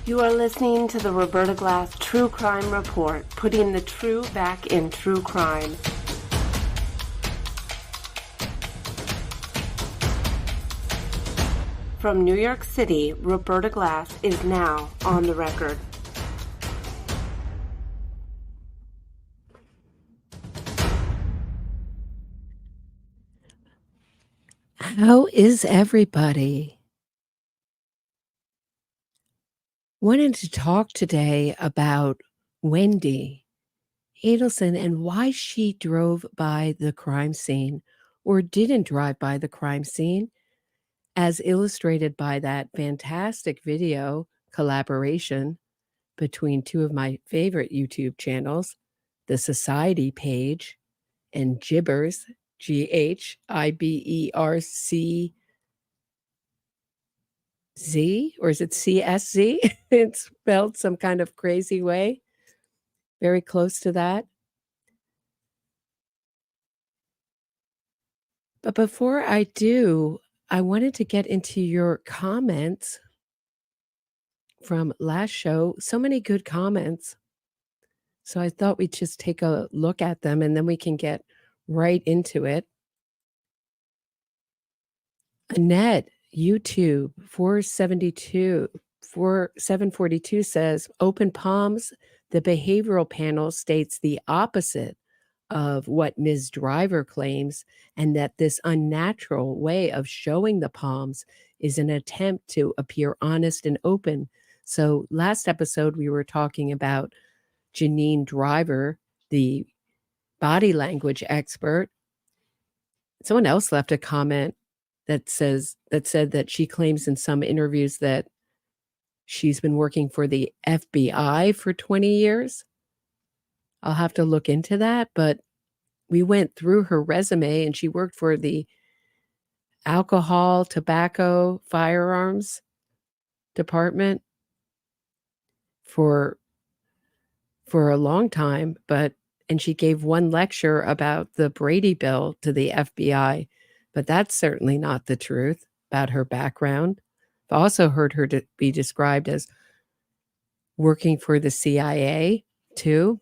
You are listening to the Roberta Glass True Crime Report, putting the true back in true crime. From New York City, Roberta Glass is now on the record. How is everybody? Wanted to talk today about Wendi, Adelson, and why she drove by the crime scene or didn't drive by the crime scene, as illustrated by that fantastic video collaboration between two of my favorite YouTube channels, the Society page and Gibbers, Ghiberc, or is it CSZ? It's spelled some kind of crazy way. Very close to that. But before I do, I wanted to get into your comments from last show. So many good comments. So I thought we'd just take a look at them and then we can get right into it. Annette, YouTube 742 says, open palms. The behavioral panel states the opposite of what Ms. Driver claims, and that this unnatural way of showing the palms is an attempt to appear honest and open. So last episode, we were talking about Janine Driver, the body language expert. Someone else left a comment that said that she claims in some interviews that she's been working for the FBI for 20 years. I'll have to look into that, but we went through her resume and she worked for the alcohol, tobacco, firearms department for a long time, and she gave one lecture about the Brady Bill to the FBI, but that's certainly not the truth about her background. I've also heard her to be described as working for the CIA too.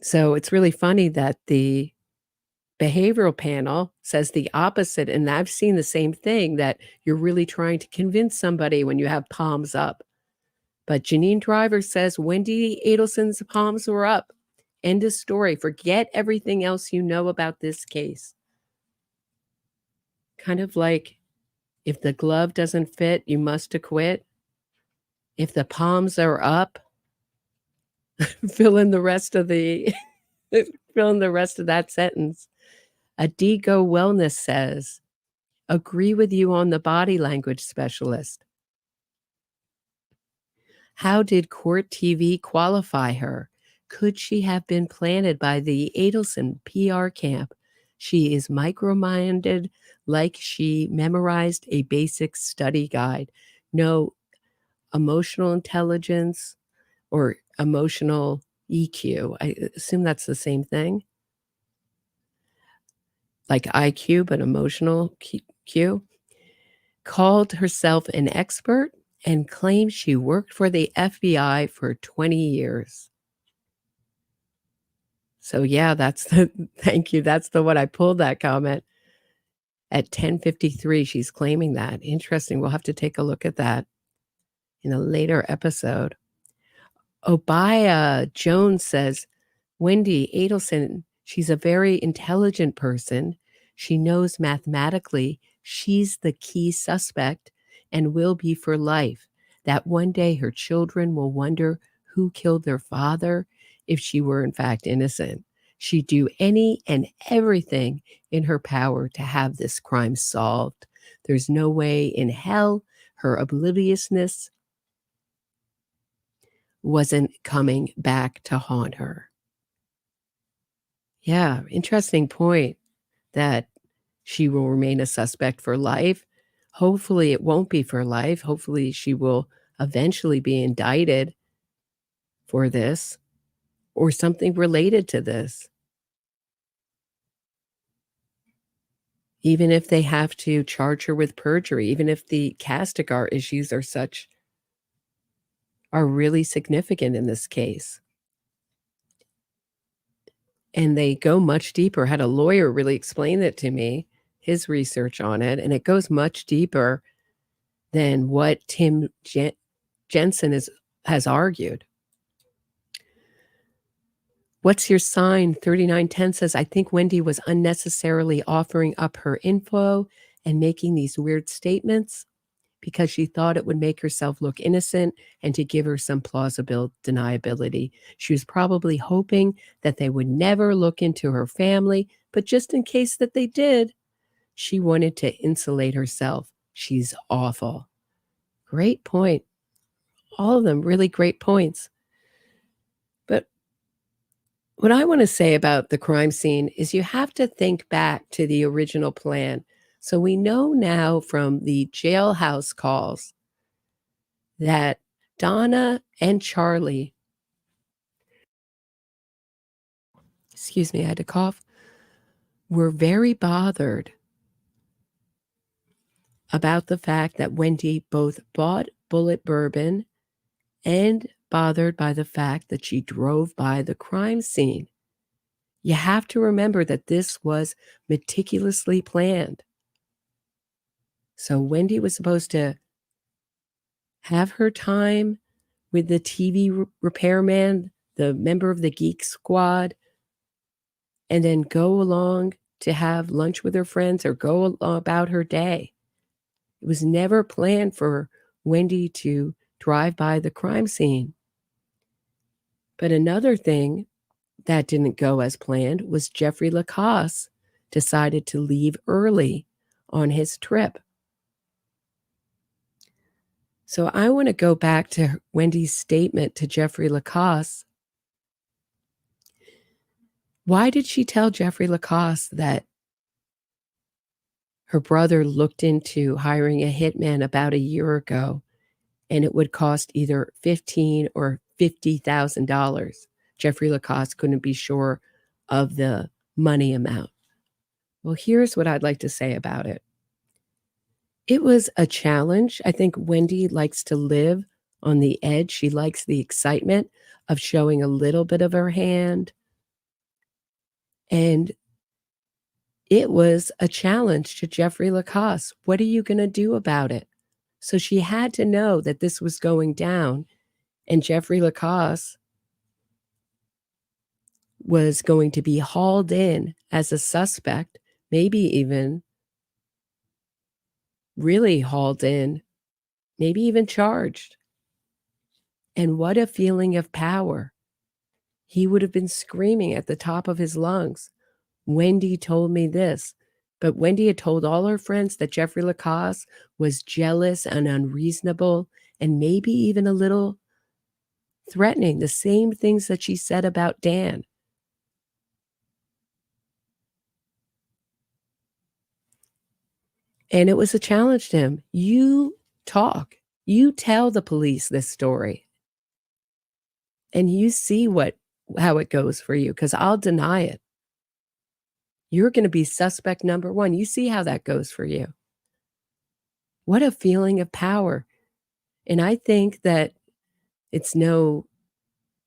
So it's really funny that the behavioral panel says the opposite, and I've seen the same thing, that you're really trying to convince somebody when you have palms up. But Janine Driver says Wendi Adelson's palms were up. End of story. Forget everything else you know about this case. Kind of like, if the glove doesn't fit, you must acquit. If the palms are up, fill in the rest of that sentence. Adigo Wellness says, agree with you on the body language specialist. How did court TV qualify her? Could she have been planted by the Adelson PR camp? She is micro-minded, like she memorized a basic study guide. No emotional intelligence or emotional EQ. I assume that's the same thing. Like IQ, but emotional Q. Called herself an expert and claimed she worked for the FBI for 20 years. So yeah, thank you. That's the one I pulled that comment at 10:53. She's claiming that. Interesting. We'll have to take a look at that in a later episode. Obaya Jones says, Wendi Adelson, she's a very intelligent person. She knows mathematically she's the key suspect and will be for life. That one day her children will wonder who killed their father if she were in fact innocent. She'd do any and everything in her power to have this crime solved. There's no way in hell her obliviousness wasn't coming back to haunt her. Yeah, interesting point that she will remain a suspect for life. Hopefully it won't be for life. Hopefully she will eventually be indicted for this or something related to this. Even if they have to charge her with perjury, even if the Castigar issues are such are really significant in this case. And they go much deeper. Had a lawyer really explain it to me, his research on it, and it goes much deeper than what Tim Jensen has argued. What's your sign? 3910 says, I think Wendi was unnecessarily offering up her info and making these weird statements because she thought it would make herself look innocent and to give her some plausible deniability. She was probably hoping that they would never look into her family, but just in case that they did, she wanted to insulate herself. She's awful. Great point. All of them really great points. But what I want to say about the crime scene is you have to think back to the original plan. So we know now from the jailhouse calls that Donna and Charlie, excuse me, I had to cough, were very bothered about the fact that Wendi both bought bullet bourbon and bothered by the fact that she drove by the crime scene. You have to remember that this was meticulously planned. So Wendi was supposed to have her time with the TV repairman, the member of the Geek Squad, and then go along to have lunch with her friends or go about her day. It was never planned for Wendi to drive by the crime scene. But another thing that didn't go as planned was Jeffrey Lacasse decided to leave early on his trip. So I want to go back to Wendi's statement to Jeffrey Lacasse. Why did she tell Jeffrey Lacasse that her brother looked into hiring a hitman about a year ago and it would cost either $15,000 or $50,000? Jeffrey Lacasse couldn't be sure of the money amount. Well, here's what I'd like to say about it. It was a challenge. I think Wendi likes to live on the edge. She likes the excitement of showing a little bit of her hand. And it was a challenge to Jeffrey Lacasse. What are you going to do about it? So she had to know that this was going down, and Jeffrey Lacasse was going to be hauled in as a suspect, maybe even really hauled in, maybe even charged. And what a feeling of power. He would have been screaming at the top of his lungs. Wendi told me this, but Wendi had told all her friends that Jeffrey Lacasse was jealous and unreasonable and maybe even a little threatening, the same things that she said about Dan. And it was a challenge to him. You talk. You tell the police this story. And you see how it goes for you, because I'll deny it. You're going to be suspect number one. You see how that goes for you. What a feeling of power. And I think that it's no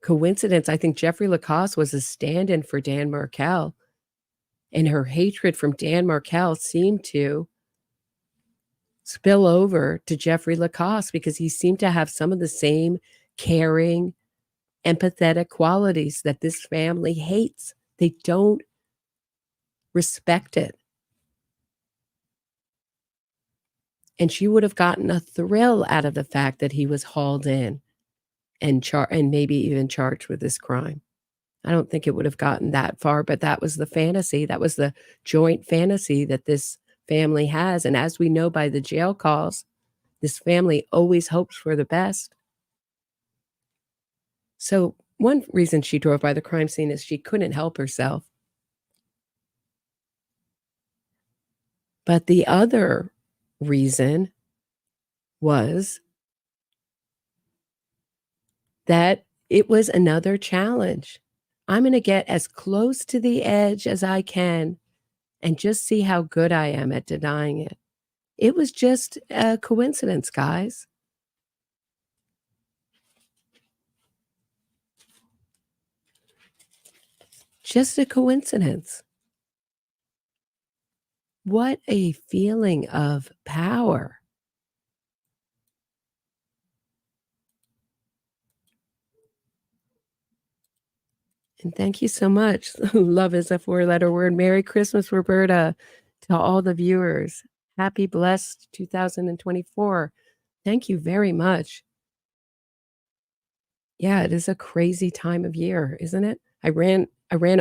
coincidence. I think Jeffrey Lacasse was a stand-in for Dan Markel. And her hatred from Dan Markel seemed to spill over to Jeffrey Lacasse because he seemed to have some of the same caring, empathetic qualities that this family hates. They don't respect it. And she would have gotten a thrill out of the fact that he was hauled in and maybe even charged with this crime. I don't think it would have gotten that far, but that was the fantasy. That was the joint fantasy that this family has. And as we know by the jail calls, this family always hopes for the best. So one reason she drove by the crime scene is she couldn't help herself. But the other reason was that it was another challenge. I'm going to get as close to the edge as I can and just see how good I am at denying it. It was just a coincidence, guys. just a coincidence. What a feeling of power. And thank you so much. Love is a four-letter word. Merry Christmas, Roberta, to all the viewers. Happy, blessed 2024. Thank you very much. Yeah, it is a crazy time of year, isn't it? I ran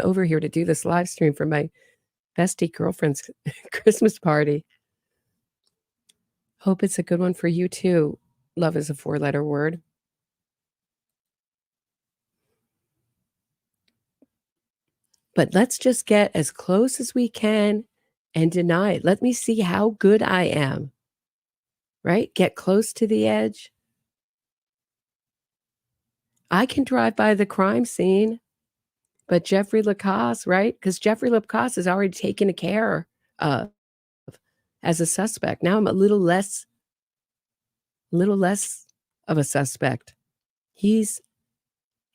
over here to do this live stream for my bestie girlfriend's Christmas party. Hope it's a good one for you too. Love is a four-letter word. But let's just get as close as we can and deny it. Let me see how good I am, right? Get close to the edge. I can drive by the crime scene, but Jeffrey Lacasse, right? Because Jeffrey Lacasse is already taken care of as a suspect. Now I'm a little less of a suspect. He's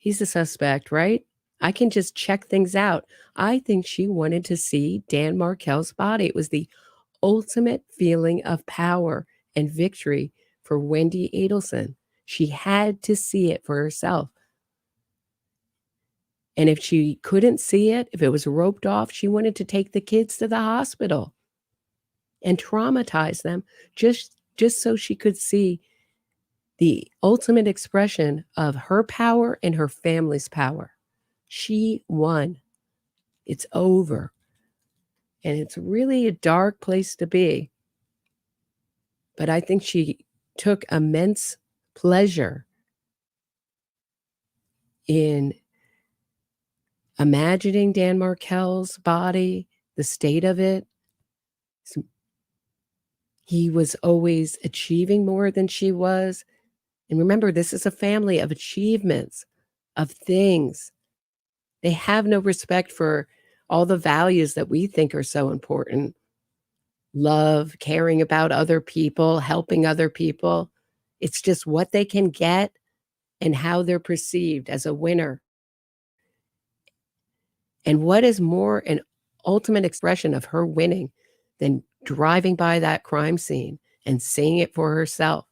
a suspect, right? I can just check things out. I think she wanted to see Dan Markel's body. It was the ultimate feeling of power and victory for Wendi Adelson. She had to see it for herself. And if she couldn't see it, if it was roped off, she wanted to take the kids to the hospital and traumatize them just so she could see the ultimate expression of her power and her family's power. She won. It's over. And it's really a dark place to be. But I think she took immense pleasure in imagining Dan Markel's body, the state of it. He was always achieving more than she was. And remember, this is a family of achievements, of things. They have no respect for all the values that we think are so important. Love, caring about other people, helping other people. It's just what they can get and how they're perceived as a winner. And what is more an ultimate expression of her winning than driving by that crime scene and seeing it for herself?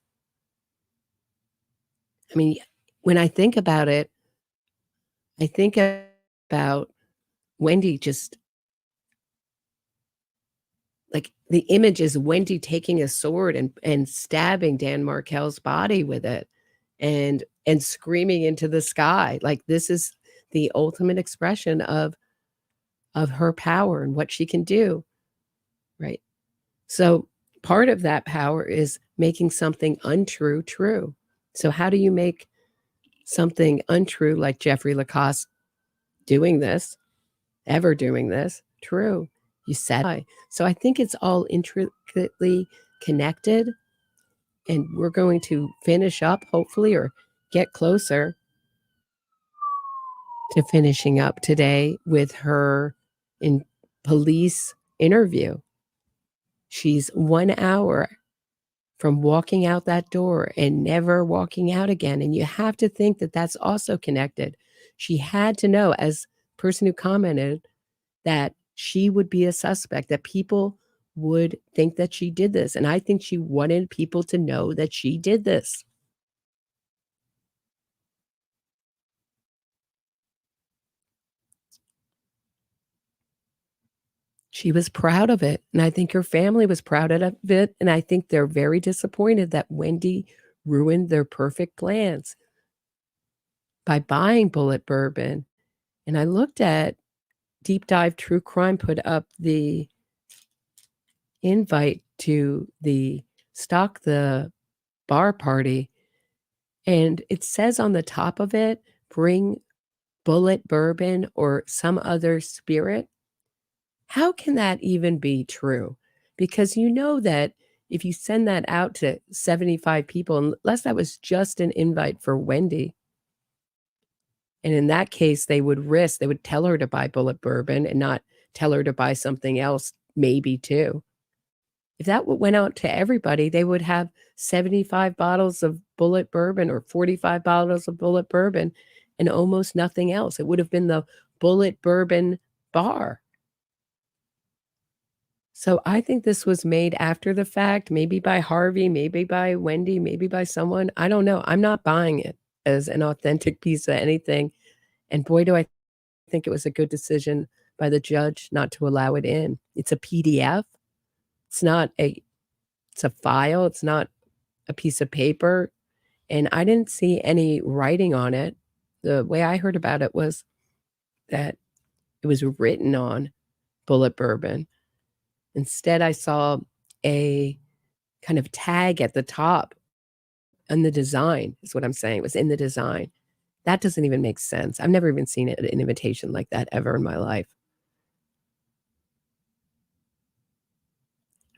I mean, when I think about it, I think about Wendi just like the image is Wendi taking a sword and stabbing Dan Markel's body with it and screaming into the sky. Like this is the ultimate expression of her power and what she can do. Right. So part of that power is making something untrue true. So how do you make something untrue like Jeffrey Lacasse doing this, ever doing this, true? You said so. I think it's all intricately connected, and we're going to finish up, hopefully, or get closer to finishing up today with her in police interview. She's 1 hour from walking out that door and never walking out again. And you have to think that that's also connected. She had to know, as the person who commented, that she would be a suspect, that people would think that she did this. And I think she wanted people to know that she did this. She was proud of it. And I think her family was proud of it. And I think they're very disappointed that Wendi ruined their perfect plans by buying Bullet Bourbon. And I looked at Deep Dive True Crime put up the invite to the Stock the Bar party. And it says on the top of it, bring Bullet Bourbon or some other spirit. How can that even be true? Because you know that if you send that out to 75 people, unless that was just an invite for Wendi, and in that case, they would tell her to buy Bullet Bourbon and not tell her to buy something else, maybe too. If that went out to everybody, they would have 75 bottles of Bullet Bourbon or 45 bottles of Bullet Bourbon and almost nothing else. It would have been the Bullet Bourbon Bar. So I think this was made after the fact, maybe by Harvey, maybe by Wendi, maybe by someone. I don't know. I'm not buying it as an authentic piece of anything. And boy, do I think it was a good decision by the judge not to allow it in. It's a PDF. It's a file. It's not a piece of paper. And I didn't see any writing on it. The way I heard about it was that it was written on Bullet Bourbon. Instead, I saw a kind of tag at the top in the design, is what I'm saying. It was in the design. That doesn't even make sense. I've never even seen an invitation like that ever in my life.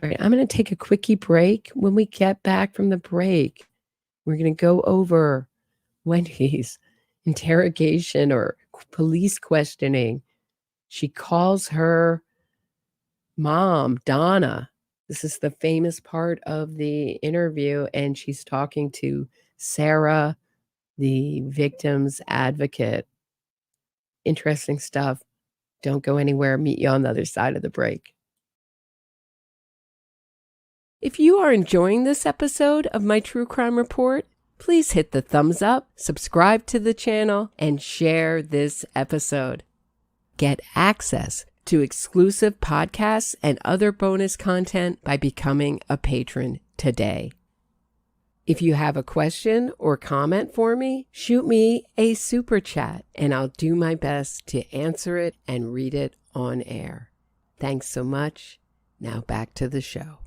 All right, I'm going to take a quickie break. When we get back from the break, we're going to go over Wendy's interrogation or police questioning. She calls her mom, Donna. This is the famous part of the interview, and she's talking to Sarah, the victim's advocate. Interesting stuff. Don't go anywhere. Meet you on the other side of the break. If you are enjoying this episode of my True Crime Report, please hit the thumbs up, subscribe to the channel, and share this episode. Get access to exclusive podcasts and other bonus content by becoming a patron today. If you have a question or comment for me, shoot me a super chat and I'll do my best to answer it and read it on air. Thanks so much. Now back to the show.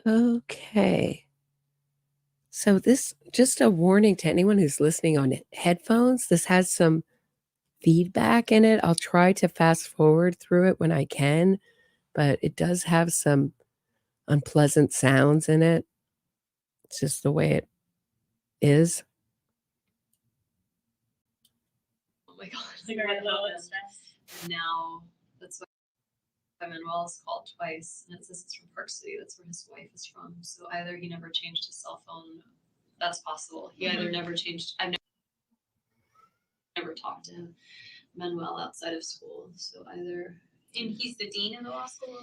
Okay. So this, just a warning to anyone who's listening on headphones, this has some feedback in it. I'll try to fast forward through it when I can, but it does have some unpleasant sounds in it. It's just the way it is. Oh my God, like I got no stress. Now that's why Manuel's called twice, and it says it's from Park City. That's where his wife is from. So either he never changed his cell phone. That's possible. He either never changed. I've never talked to Manuel outside of school. So either. And he's the dean of the law school.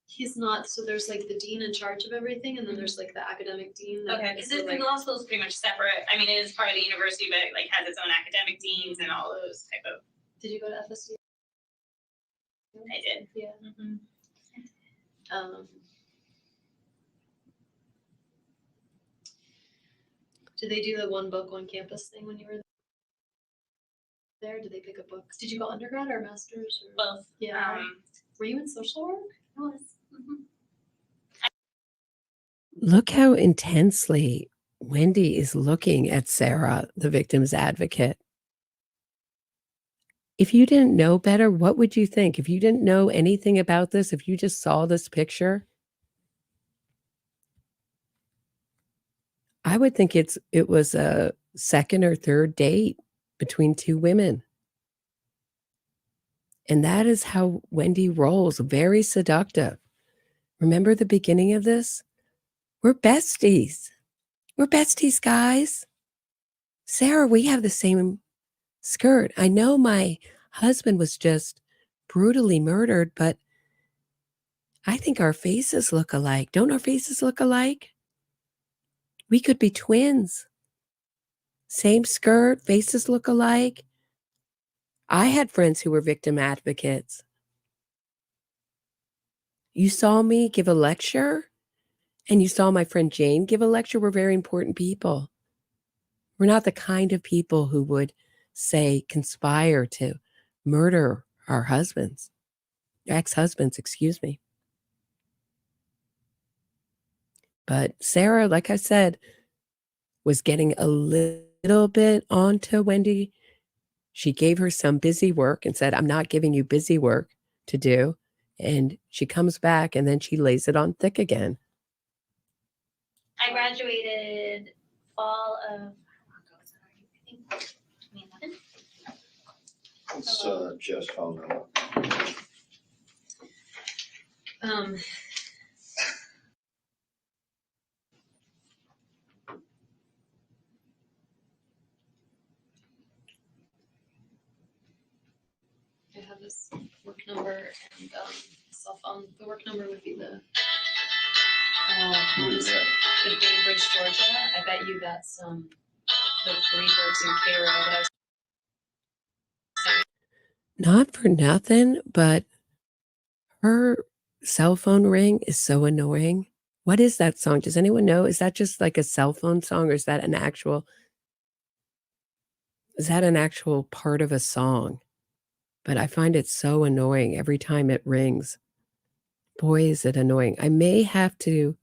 He's not. So there's like the dean in charge of everything, and then there's like the academic dean. Okay, because the law school is pretty much separate. I mean, it is part of the university, but it like has its own academic deans and all those type of. Did you go to FSU? I did. Yeah. Did they do the one book, one campus thing when you were there? Did they pick up books? Did you go undergrad or master's? Or? Both. Yeah. Were you in social work? I was. Look how intensely Wendi is looking at Sarah, the victim's advocate. If you didn't know better, what would you think? If you didn't know anything about this, if you just saw this picture, I would think it was a second or third date between two women. And that is how Wendi rolls, very seductive. Remember the beginning of this? We're besties. We're besties, guys. Sarah, we have the same skirt. I know my husband was just brutally murdered, but I think our faces look alike. Don't our faces look alike? We could be twins. Same skirt, faces look alike. I had friends who were victim advocates. You saw me give a lecture, and you saw my friend Jane give a lecture. We're very important people. We're not the kind of people who would say conspire to murder our husbands, ex-husbands, excuse me. But Sarah, like I said, was getting a little bit onto Wendi. She gave her some busy work and said, I'm not giving you busy work to do. And she comes back and then she lays it on thick again. I graduated fall of, I think, 2011. It's just found out. And cell phone, the work number would be the Who is that? the Bainbridge, Georgia. I bet you that's the Freebirds in Cairo that I was saying. Not for nothing, but her cell phone ring is so annoying. What is that song? Does anyone know? Is that just like a cell phone song, or is that an actual part of a song? But I find it so annoying every time it rings. Boy, is it annoying. I may have to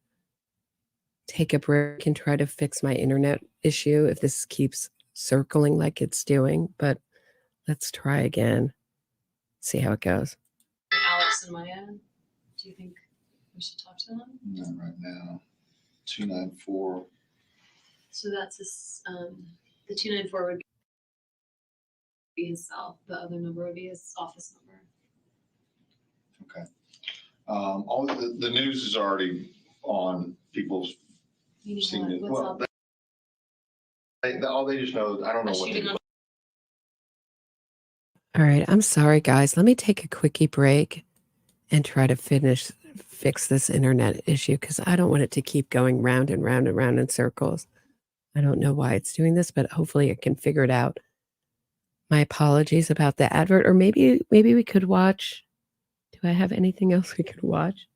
take a break and try to fix my internet issue if this keeps circling like it's doing, but let's try again. See how it goes. Alex and Maya, do you think we should talk to them? Not right now. 294. So that's his, the 294 would be his cell. The other number would be his office number. Okay. All the news is already on people's Meaning seen it. what's Well, up? all they just know, I don't know A what shooting they on- All right, I'm sorry, guys. Let me take a quickie break and try to fix this internet issue because I don't want it to keep going round and round and round in circles. I don't know why it's doing this, but hopefully I can figure it out. My apologies about the advert, or maybe we could watch. Do I have anything else we could watch?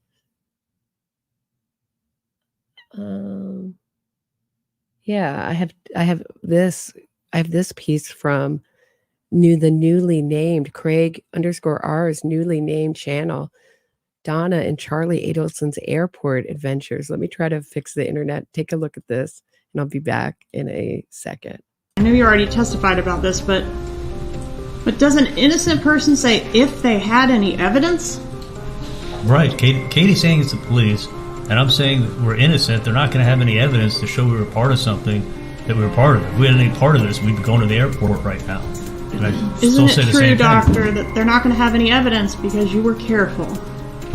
Yeah, I have this piece from the newly named Craig_R's newly named channel, Donna and Charlie Adelson's airport adventures. Let me try to fix the internet. Take a look at this, and I'll be back in a second. I know you already testified about this, but does an innocent person say if they had any evidence? Right. Katie's saying it's the police, and I'm saying that we're innocent. They're not going to have any evidence to show we were part of something that we were part of. If we had any part of this, we'd be going to the airport right now. And I Isn't still say it the true, same Doctor, thing. that they're not going to have any evidence because you were careful?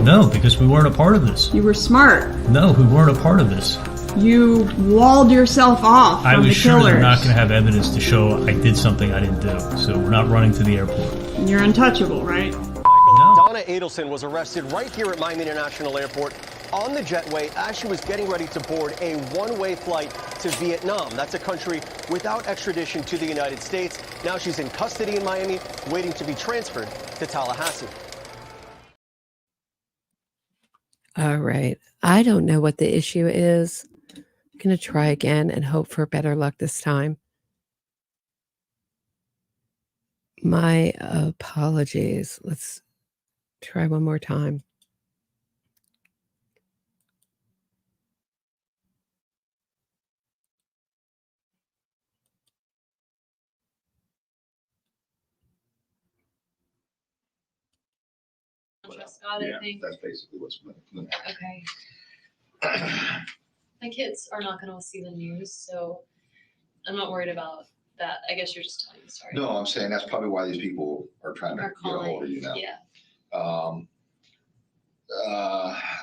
No, because we weren't a part of this. You were smart. No, we weren't a part of this. You walled yourself off from I was the sure killers. they're not going to have evidence to show I did something I didn't do. So we're not running to the airport. You're untouchable, right? No. Donna Adelson was arrested right here at Miami International Airport on the jetway as she was getting ready to board a one-way flight to Vietnam. That's a country without extradition to the United States. Now she's in custody in Miami, waiting to be transferred to Tallahassee. All right. I don't know what the issue is. I'm going to try again and hope for better luck this time. My apologies. Let's try one more time. Scott, I think. that's basically what's going Okay. My kids are not going to see the news, so I'm not worried about that. I guess you're just telling me, sorry. No, I'm saying that's probably why these people are trying to Are get a hold of calling. you now. Yeah.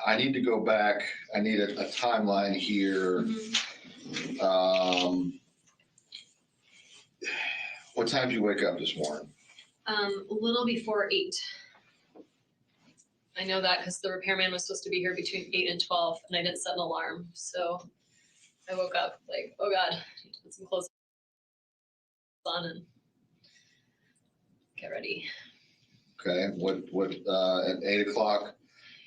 I need to go back. I need a timeline here. Mhm. What time did you wake up this morning? A little before 8. I know that because the repairman was supposed to be here between 8 and 12, and I didn't set an alarm. So I woke up like, oh God, I need to put some clothes on and get ready. Okay, what, at 8 o'clock?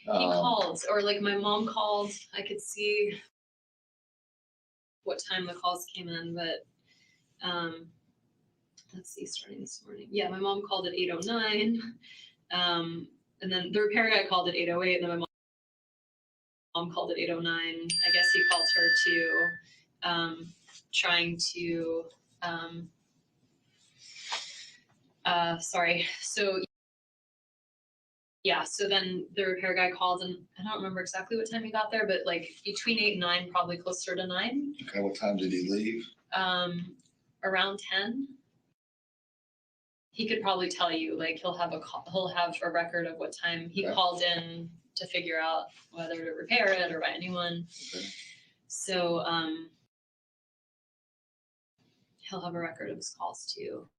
He called, or like my mom called. I could see what time the calls came in, but let's see, starting this morning. Yeah, my mom called at 8:09. And then the repair guy called at 8:08, and then my mom called at 8:09. I guess he called her to trying to sorry. So yeah, so then the repair guy called, and I don't remember exactly what time he got there, but like between 8 and 9, probably closer to 9. Okay, what time did he leave? Around 10. He could probably tell you, like he'll have a record of what time he Okay. called in to figure out whether to repair it or by anyone. Okay. So he'll have a record of his calls too.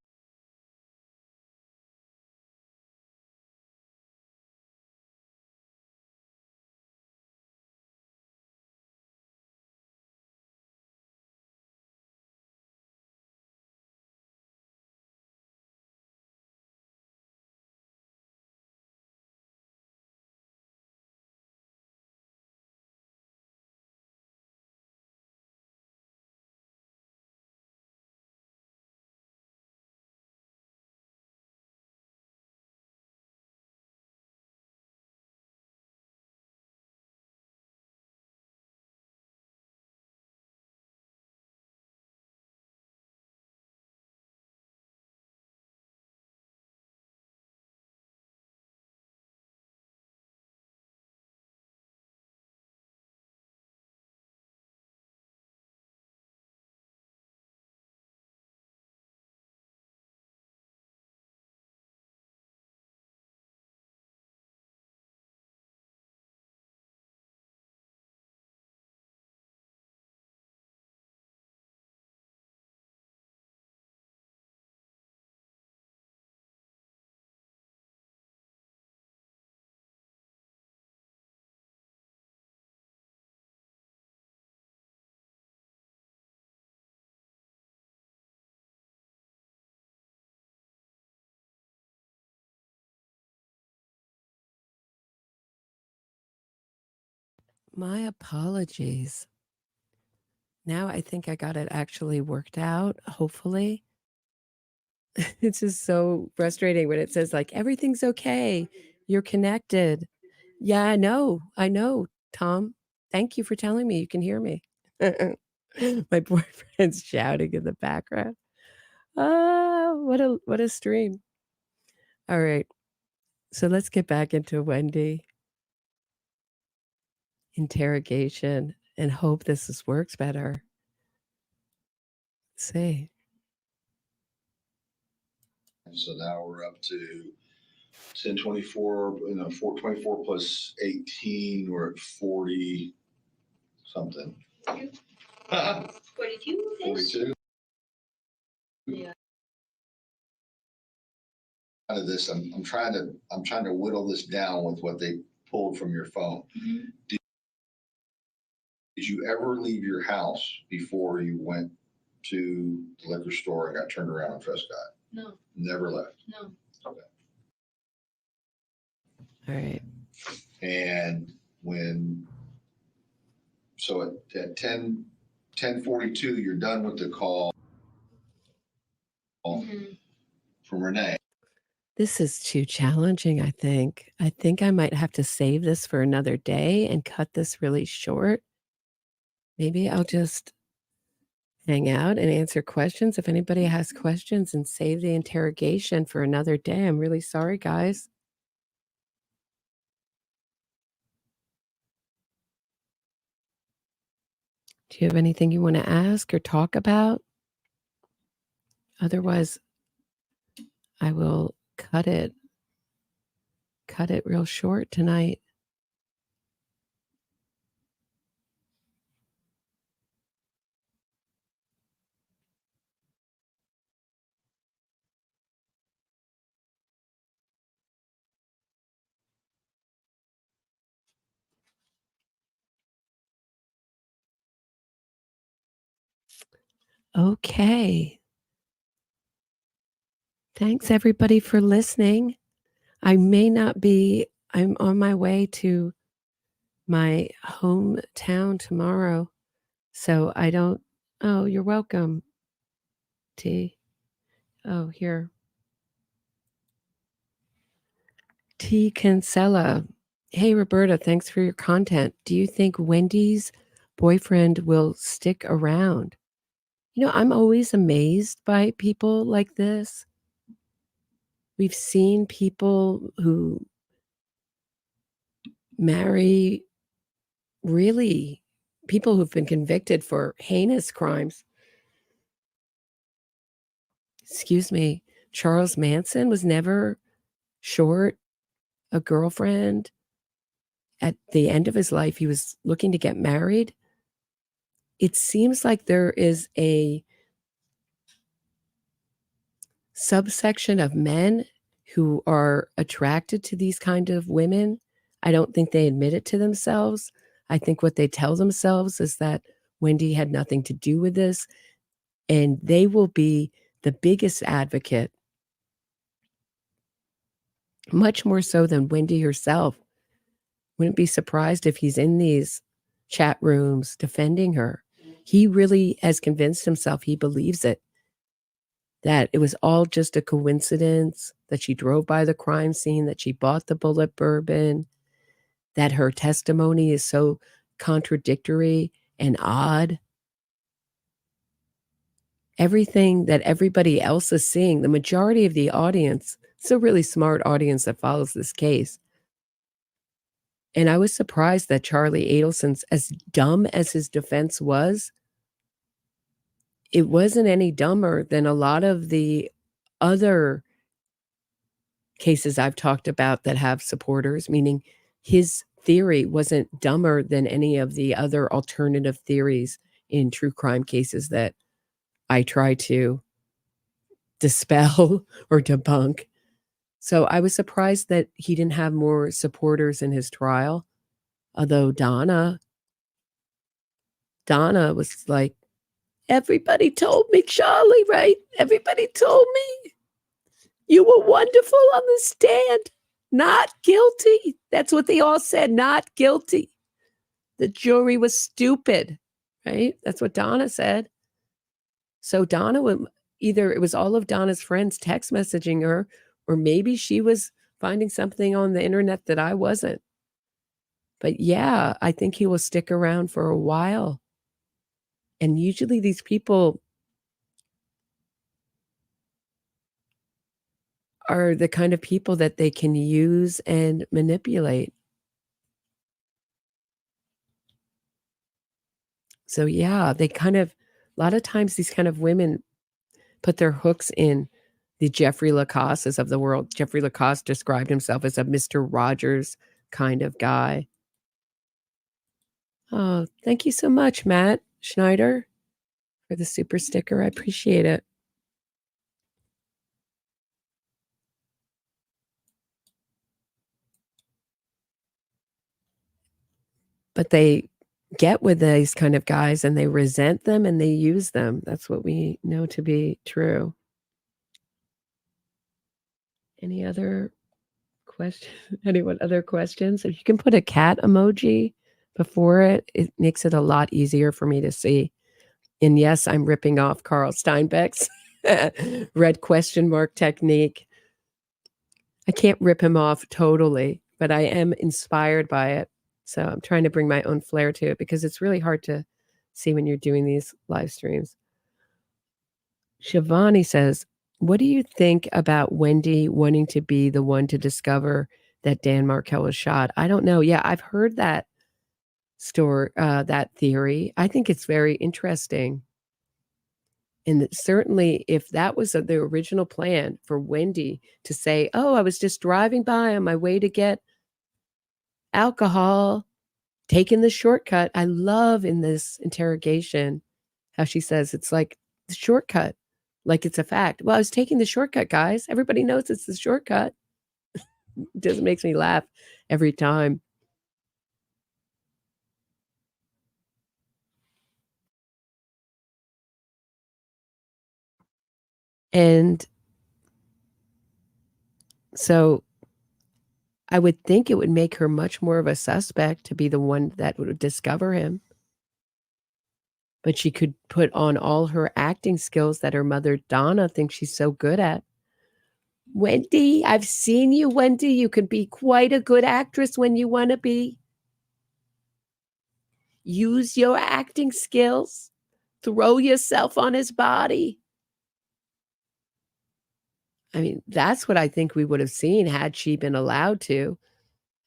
My apologies. Now I think I got it actually worked out, hopefully. It's just so frustrating when it says, like, everything's okay. You're connected. Yeah, I know, Tom. Thank you for telling me you can hear me. My boyfriend's shouting in the background. What a stream. All right. So let's get back into Wendi interrogation and hope works better. Let's see. So now we're up to 1024, 424 plus 18, we're at 40 something. 42. 42. Yeah. Out of this, I'm trying to whittle this down with what they pulled from your phone. Mhm. Did you ever leave your house before you went to the liquor store and got turned around on Prescott? No, Never left. no. Okay. All right. And so at 10:42, you're done with the call Mhm. from Renee. This is too challenging, I think. I think I might have to save this for another day and cut this really short. Maybe I'll just hang out and answer questions if anybody has questions and save the interrogation for another day. I'm really sorry, guys. Do you have anything you want to ask or talk about? Otherwise, I will cut it real short tonight. Okay. Thanks everybody for listening. I'm on my way to my hometown tomorrow. So oh, you're welcome, T. Oh, here. T. Cancella. Hey, Roberta, thanks for your content. Do you think Wendy's boyfriend will stick around? I'm always amazed by people like this. We've seen people who marry people who've been convicted for heinous crimes. Excuse me. Charles Manson was never short a girlfriend. At the end of his life, he was looking to get married. It seems like there is a subsection of men who are attracted to these kind of women. I don't think they admit it to themselves. I think what they tell themselves is that Wendi had nothing to do with this, and they will be the biggest advocate, much more so than Wendi herself. Wouldn't be surprised if he's in these chat rooms defending her. He really has convinced himself, he believes it, that it was all just a coincidence, that she drove by the crime scene, that she bought the bullet bourbon, that her testimony is so contradictory and odd. Everything that everybody else is seeing, the majority of the audience, it's a really smart audience that follows this case. And I was surprised that Charlie Adelson's, as dumb as his defense was, it wasn't any dumber than a lot of the other cases I've talked about that have supporters, meaning his theory wasn't dumber than any of the other alternative theories in true crime cases that I try to dispel or debunk. So I was surprised that he didn't have more supporters in his trial. Although Donna was like, everybody told me, Charlie, right? Everybody told me you were wonderful on the stand. Not guilty. That's what they all said, not guilty. The jury was stupid, right? That's what Donna said. So Donna would either it was all of Donna's friends text messaging her, or maybe she was finding something on the internet that I wasn't. But yeah, I think he will stick around for a while. And usually these people are the kind of people that they can use and manipulate. So yeah, they kind of, a lot of times these kind of women put their hooks in the Jeffrey Lacostes of the world. Jeffrey Lacoste described himself as a Mr. Rogers kind of guy. Oh, thank you so much, Matt Schneider, for the super sticker. I appreciate it. But they get with these kind of guys and they resent them and they use them. That's what we know to be true. Any other questions? Anyone other questions? If you can put a cat emoji before it, it makes it a lot easier for me to see. And yes, I'm ripping off Carl Steinbeck's red question mark technique. I can't rip him off totally, but I am inspired by it. So I'm trying to bring my own flair to it because it's really hard to see when you're doing these live streams. Shivani says, what do you think about Wendi wanting to be the one to discover that Dan Markel was shot? I don't know. Yeah, I've heard that story, that theory. I think it's very interesting. And certainly if that was the original plan for Wendi to say, oh, I was just driving by on my way to get alcohol, taking the shortcut. I love in this interrogation how she says it's like the shortcut, like it's a fact. Well, I was taking the shortcut, guys. Everybody knows it's the shortcut. It just makes me laugh every time. And so I would think it would make her much more of a suspect to be the one that would discover him. But she could put on all her acting skills that her mother, Donna, thinks she's so good at. Wendi, I've seen you, Wendi. You could be quite a good actress when you want to be. Use your acting skills. Throw yourself on his body. I mean, that's what I think we would have seen had she been allowed to.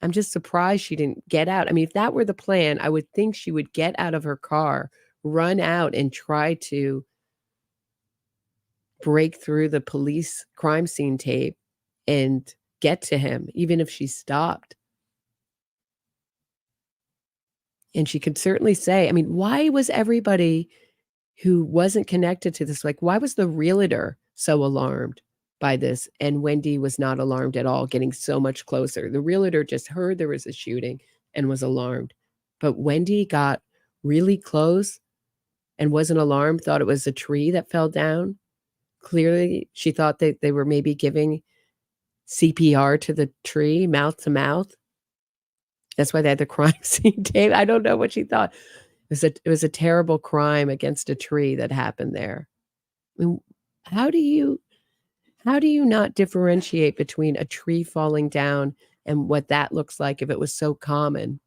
I'm just surprised she didn't get out. I mean, if that were the plan, I would think she would get out of her car, run out, and try to break through the police crime scene tape and get to him, even if she stopped. And she could certainly say, I mean, why was everybody who wasn't connected to this, like, why was the realtor so alarmed by this? And Wendi was not alarmed at all, getting so much closer. The realtor just heard there was a shooting and was alarmed. But Wendi got really close and wasn't alarmed, thought it was a tree that fell down. Clearly, she thought that they were maybe giving CPR to the tree, mouth to mouth. That's why they had the crime scene tape. I don't know what she thought. It was a terrible crime against a tree that happened there. I mean, how do you not differentiate between a tree falling down and what that looks like if it was so common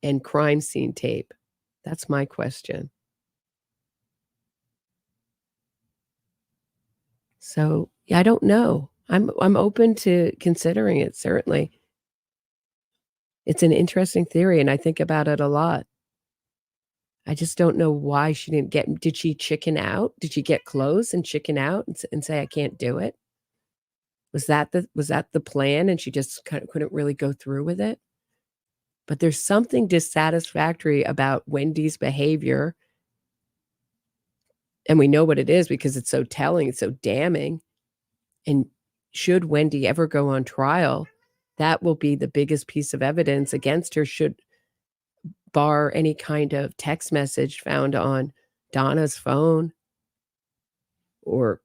and crime scene tape? That's my question. So, yeah, I don't know. I'm open to considering it, certainly. It's an interesting theory, and I think about it a lot. I just don't know why she didn't get. Did she chicken out? Did she get close and chicken out and say, I can't do it? Was that the plan, and she just kind of couldn't really go through with it? But there's something dissatisfactory about Wendi's behavior. And we know what it is because it's so telling, it's so damning. And should Wendi ever go on trial, that will be the biggest piece of evidence against her, should bar any kind of text message found on Donna's phone or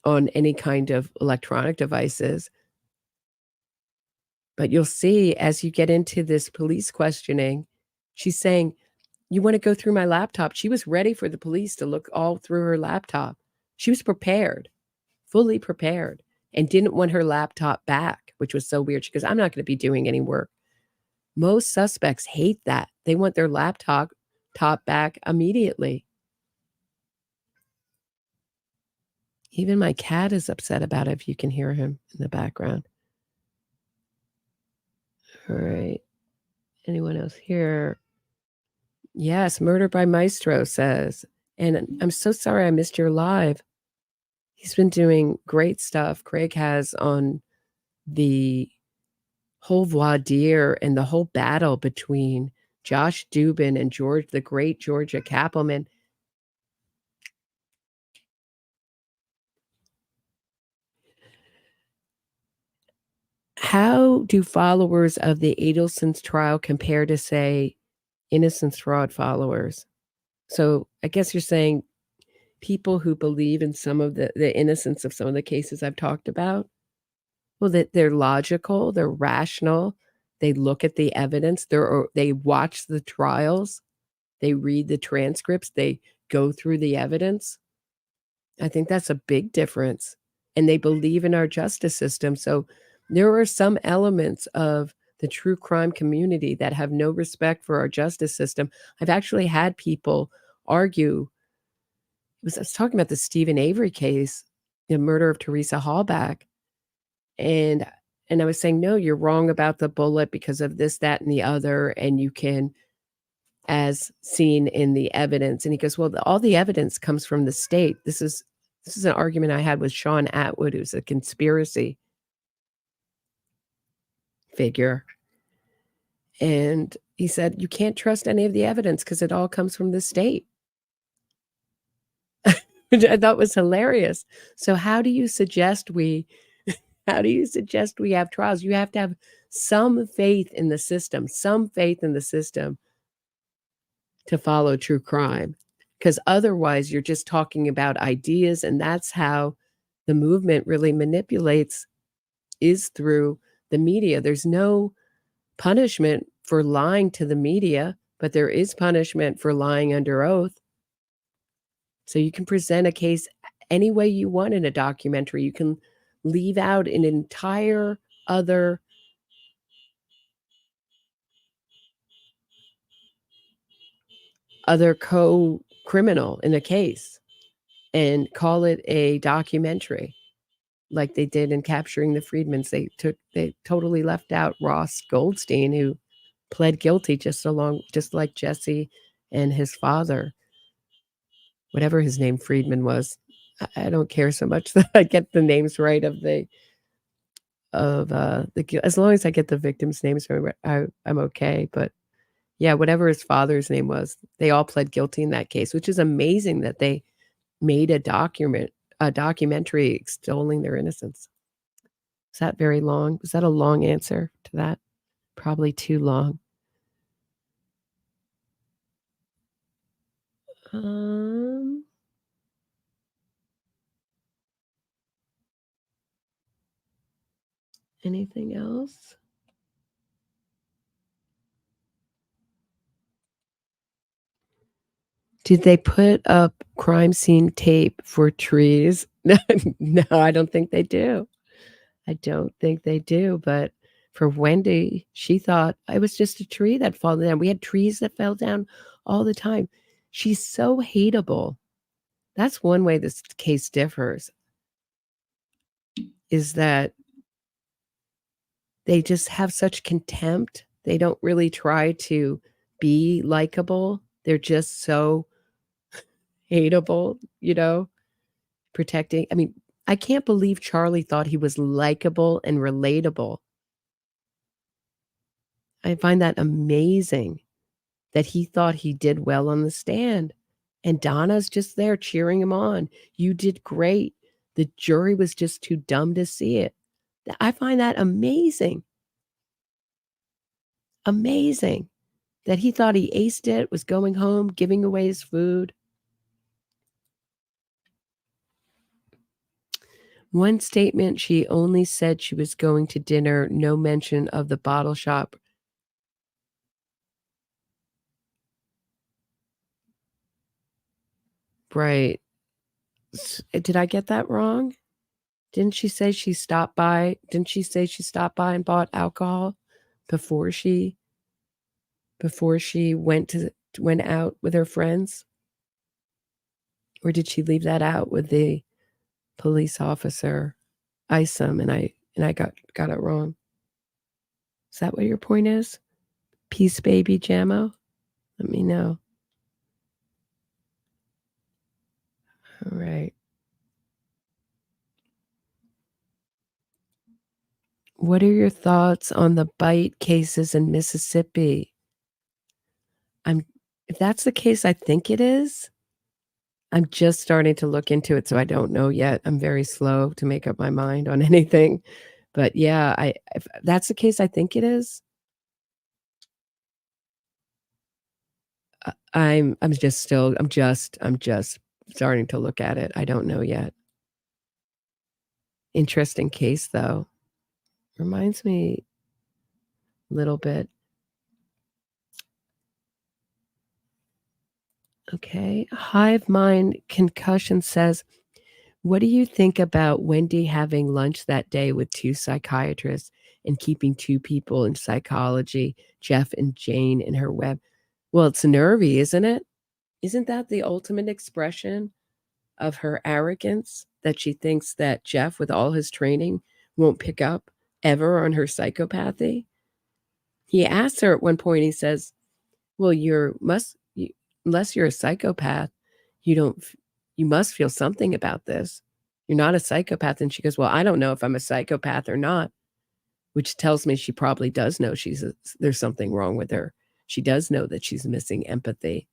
on any kind of electronic devices. But you'll see as you get into this police questioning, she's saying, you want to go through my laptop? She was ready for the police to look all through her laptop. She was prepared, fully prepared, and didn't want her laptop back, which was so weird. She goes, I'm not going to be doing any work. Most suspects hate that. They want their laptop back immediately. Even my cat is upset about it, if you can hear him in the background. All right. Anyone else here? Yes, Murder by Maestro says, and I'm so sorry I missed your live. He's been doing great stuff. Craig has on the whole voir dire and the whole battle between Josh Dubin and the great Georgia Kappelman. How do followers of the Adelson's trial compare to, say, Innocence Fraud followers? So I guess you're saying people who believe in some of the innocence of some of the cases I've talked about, well, that they're logical, they're rational, they look at the evidence, they watch the trials, they read the transcripts, they go through the evidence. I think that's a big difference. And they believe in our justice system. So there are some elements of the true crime community that have no respect for our justice system. I've actually had people argue. I was talking about the Stephen Avery case, the murder of Teresa Hallback. And I was saying, no, you're wrong about the bullet because of this, that, and the other. And you can, as seen in the evidence. And he goes, well, all the evidence comes from the state. This is an argument I had with Sean Atwood, who's a conspiracy figure. And he said, you can't trust any of the evidence because it all comes from the state. Which I thought was hilarious. So how do you suggest we have trials? You have to have some faith in the system to follow true crime. Because otherwise you're just talking about ideas, and that's how the movement really manipulates, is through the media. There's no punishment for lying to the media, but there is punishment for lying under oath. So you can present a case any way you want in a documentary. You can leave out an entire other co-criminal in a case and call it a documentary, like they did in Capturing the Friedmans. They totally left out Ross Goldstein, who pled guilty just like Jesse and his father, whatever his name Friedman was. I don't care so much that I get the names right as long as I get the victims' names right, I'm okay. But yeah, whatever his father's name was, they all pled guilty in that case, which is amazing that they made a documentary extolling their innocence. Is that very long? Was that a long answer to that? Probably too long. Anything else? Did they put up crime scene tape for trees? No, I don't think they do. But for Wendi, she thought it was just a tree that fell down. We had trees that fell down all the time. She's so hateable. That's one way this case differs, is that they just have such contempt. They don't really try to be likable. They're just so hateable, protecting. I mean, I can't believe Charlie thought he was likable and relatable. I find that amazing that he thought he did well on the stand. And Donna's just there cheering him on. You did great. The jury was just too dumb to see it. I find that amazing. Amazing that he thought he aced it, was going home, giving away his food. One statement, she only said she was going to dinner, no mention of the bottle shop. Right. Did I get that wrong? Didn't she say she stopped by? Didn't she say she stopped by and bought alcohol before she went out with her friends? Or did she leave that out with the police officer, Isom, and I got it wrong? Is that what your point is? Peace baby Jammo? Let me know. All right. What are your thoughts on the bite cases in Mississippi? If that's the case, I think it is. I'm just starting to look into it, so I don't know yet. I'm very slow to make up my mind on anything. But yeah, if that's the case, I think it is. I'm just starting to look at it. I don't know yet. Interesting case though. Reminds me a little bit. Okay. Hive Mind Concussion says, what do you think about Wendi having lunch that day with 2 psychiatrists and keeping 2 people in psychology, Jeff and Jane, in her web? Well, it's nervy, isn't it? Isn't that the ultimate expression of her arrogance, that she thinks that Jeff, with all his training, won't pick up ever on her psychopathy? He asks her at one point, he says, well, unless you're a psychopath, you must feel something about this. You're not a psychopath. And she goes, well, I don't know if I'm a psychopath or not, which tells me she probably does know there's something wrong with her. She does know that she's missing empathy.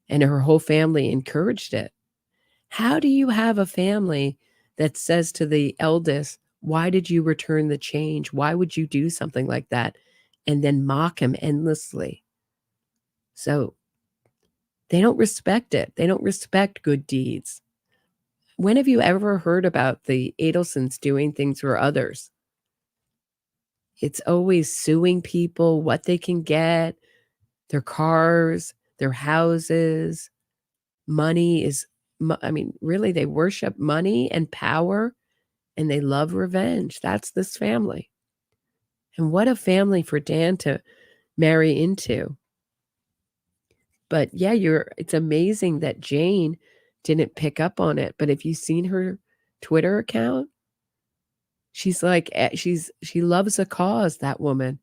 And her whole family encouraged it. How do you have a family that says to the eldest, why did you return the change? Why would you do something like that? And then mock him endlessly. So they don't respect it. They don't respect good deeds. When have you ever heard about the Adelsons doing things for others? It's always suing people, what they can get, their cars, their houses. Money is, really, they worship money and power, and they love revenge. That's this family. And what a family for Dan to marry into. But yeah, it's amazing that Jane didn't pick up on it. But if you've seen her Twitter account, she's like, she loves a cause, that woman.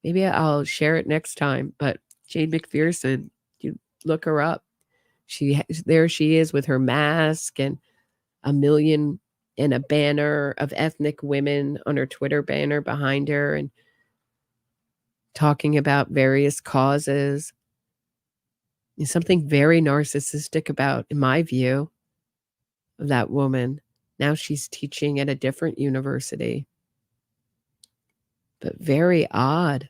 Maybe I'll share it next time. But Jane McPherson, you look her up. There she is with her mask and a million and a banner of ethnic women on her Twitter banner behind her, and talking about various causes. There's something very narcissistic about, in my view, of that woman. Now she's teaching at a different university. But very odd.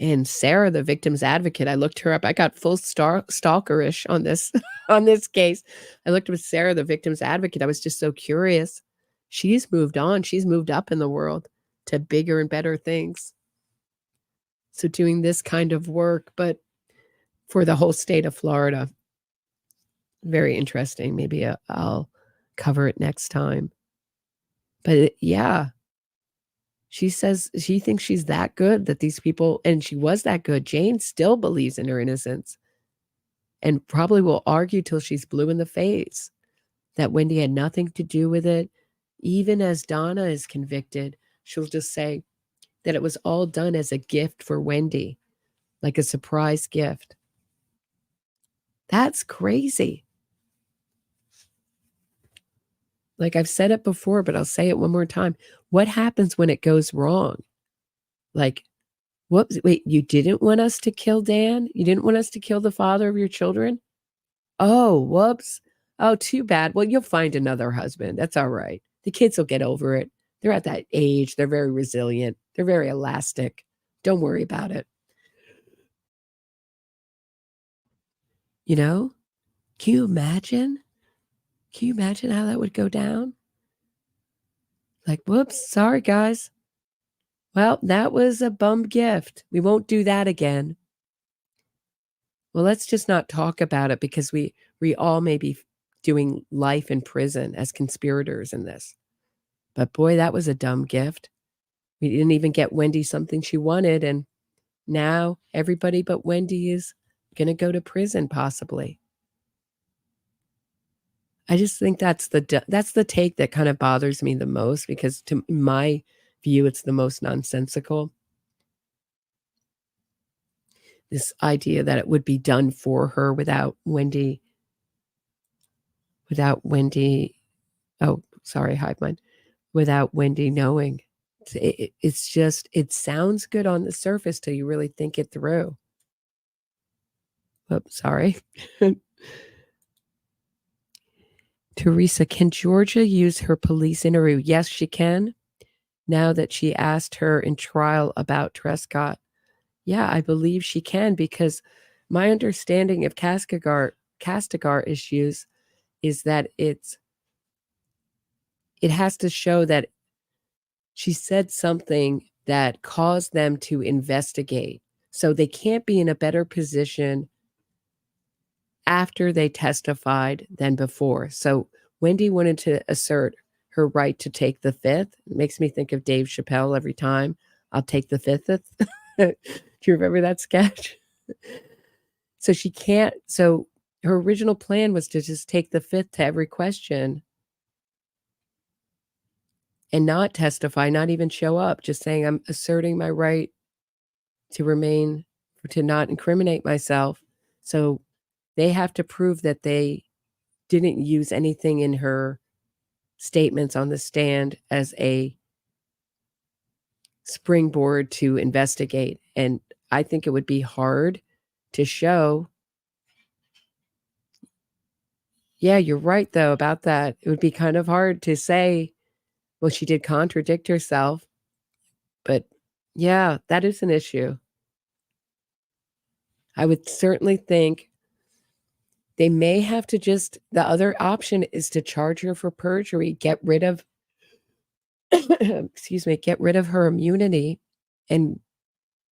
And Sarah, the victim's advocate, I looked her up. I got full stalkerish on this on this case. I looked up Sarah, the victim's advocate. I was just so curious. She's moved on. She's moved up in the world to bigger and better things. So doing this kind of work, but for the whole state of Florida. Very interesting. Maybe I'll cover it next time. But yeah, she says she thinks she's that good, that these people, and she was that good. Jane still believes in her innocence and probably will argue till she's blue in the face that Wendi had nothing to do with it. Even as Donna is convicted, she'll just say that it was all done as a gift for Wendi, like a surprise gift. That's crazy. Like I've said it before, but I'll say it one more time. What happens when it goes wrong? Like, whoops, wait, you didn't want us to kill Dan? You didn't want us to kill the father of your children? Oh, whoops. Oh, too bad. Well, you'll find another husband. That's all right. The kids will get over it. They're at that age. They're very resilient. They're very elastic. Don't worry about it. You know, can you imagine? Can you imagine how that would go down? Like, whoops, sorry, guys. Well, that was a bum gift. We won't do that again. Well, let's just not talk about it because we all may be doing life in prison as conspirators in this. But boy, that was a dumb gift. We didn't even get Wendi something she wanted, and now everybody but Wendi is going to go to prison possibly. I just think that's the take that kind of bothers me the most because to my view, it's the most nonsensical. This idea that it would be done for her without Wendi. Oh, sorry, hive mind. Without Wendi knowing. It's just, it sounds good on the surface till you really think it through. Oops, sorry. Teresa, can Georgia use her police interview? Yes, she can. Now that she asked her in trial about Trescott. Yeah, I believe she can because my understanding of Castigar issues is that it has to show that she said something that caused them to investigate. So they can't be in a better position after they testified than before. So Wendi wanted to assert her right to take the fifth. It makes me think of Dave Chappelle every time. I'll take the fifth. Do you remember that sketch? So she can't. So her original plan was to just take the fifth to every question and not testify, not even show up, just saying, I'm asserting my right to not incriminate myself. So they have to prove that they didn't use anything in her statements on the stand as a springboard to investigate. And I think it would be hard to show. Yeah, you're right, though, about that. It would be kind of hard to say, well, she did contradict herself. But yeah, that is an issue. I would certainly think they may have to the other option is to charge her for perjury, get rid of, get rid of her immunity and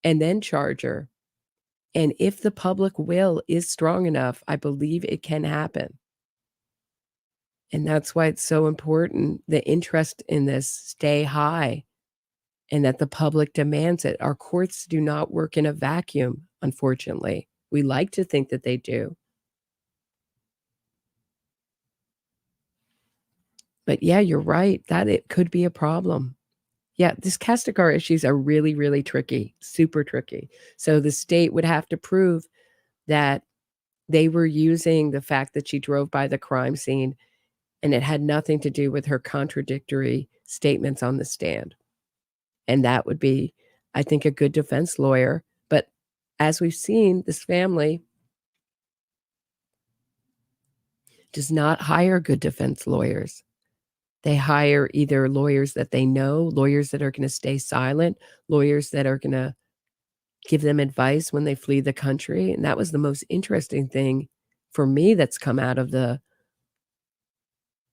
then charge her. And if the public will is strong enough, I believe it can happen. And that's why it's so important the interest in this stay high and that the public demands it. Our courts do not work in a vacuum, unfortunately. We like to think that they do. But yeah, you're right that it could be a problem. Yeah, this Castigar issues are really, really tricky, super tricky. So the state would have to prove that they were using the fact that she drove by the crime scene and it had nothing to do with her contradictory statements on the stand. And that would be, I think, a good defense lawyer. But as we've seen, this family does not hire good defense lawyers. They hire either lawyers that they know, lawyers that are going to stay silent, lawyers that are going to give them advice when they flee the country. And that was the most interesting thing for me that's come out of the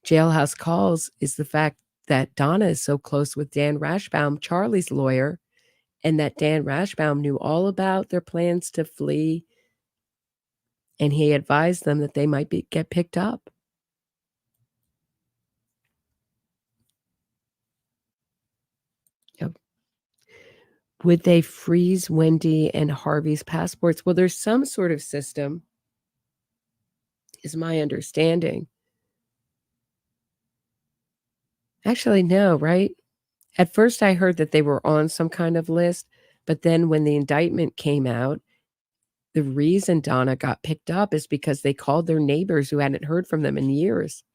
jailhouse calls is the fact that Donna is so close with Dan Rashbaum, Charlie's lawyer, and that Dan Rashbaum knew all about their plans to flee. And he advised them that they might get picked up. Yep. Would they freeze Wendi and Harvey's passports? Well, there's some sort of system, is my understanding. Actually, no, right? At first, I heard that they were on some kind of list, but then when the indictment came out, the reason Donna got picked up is because they called their neighbors who hadn't heard from them in years.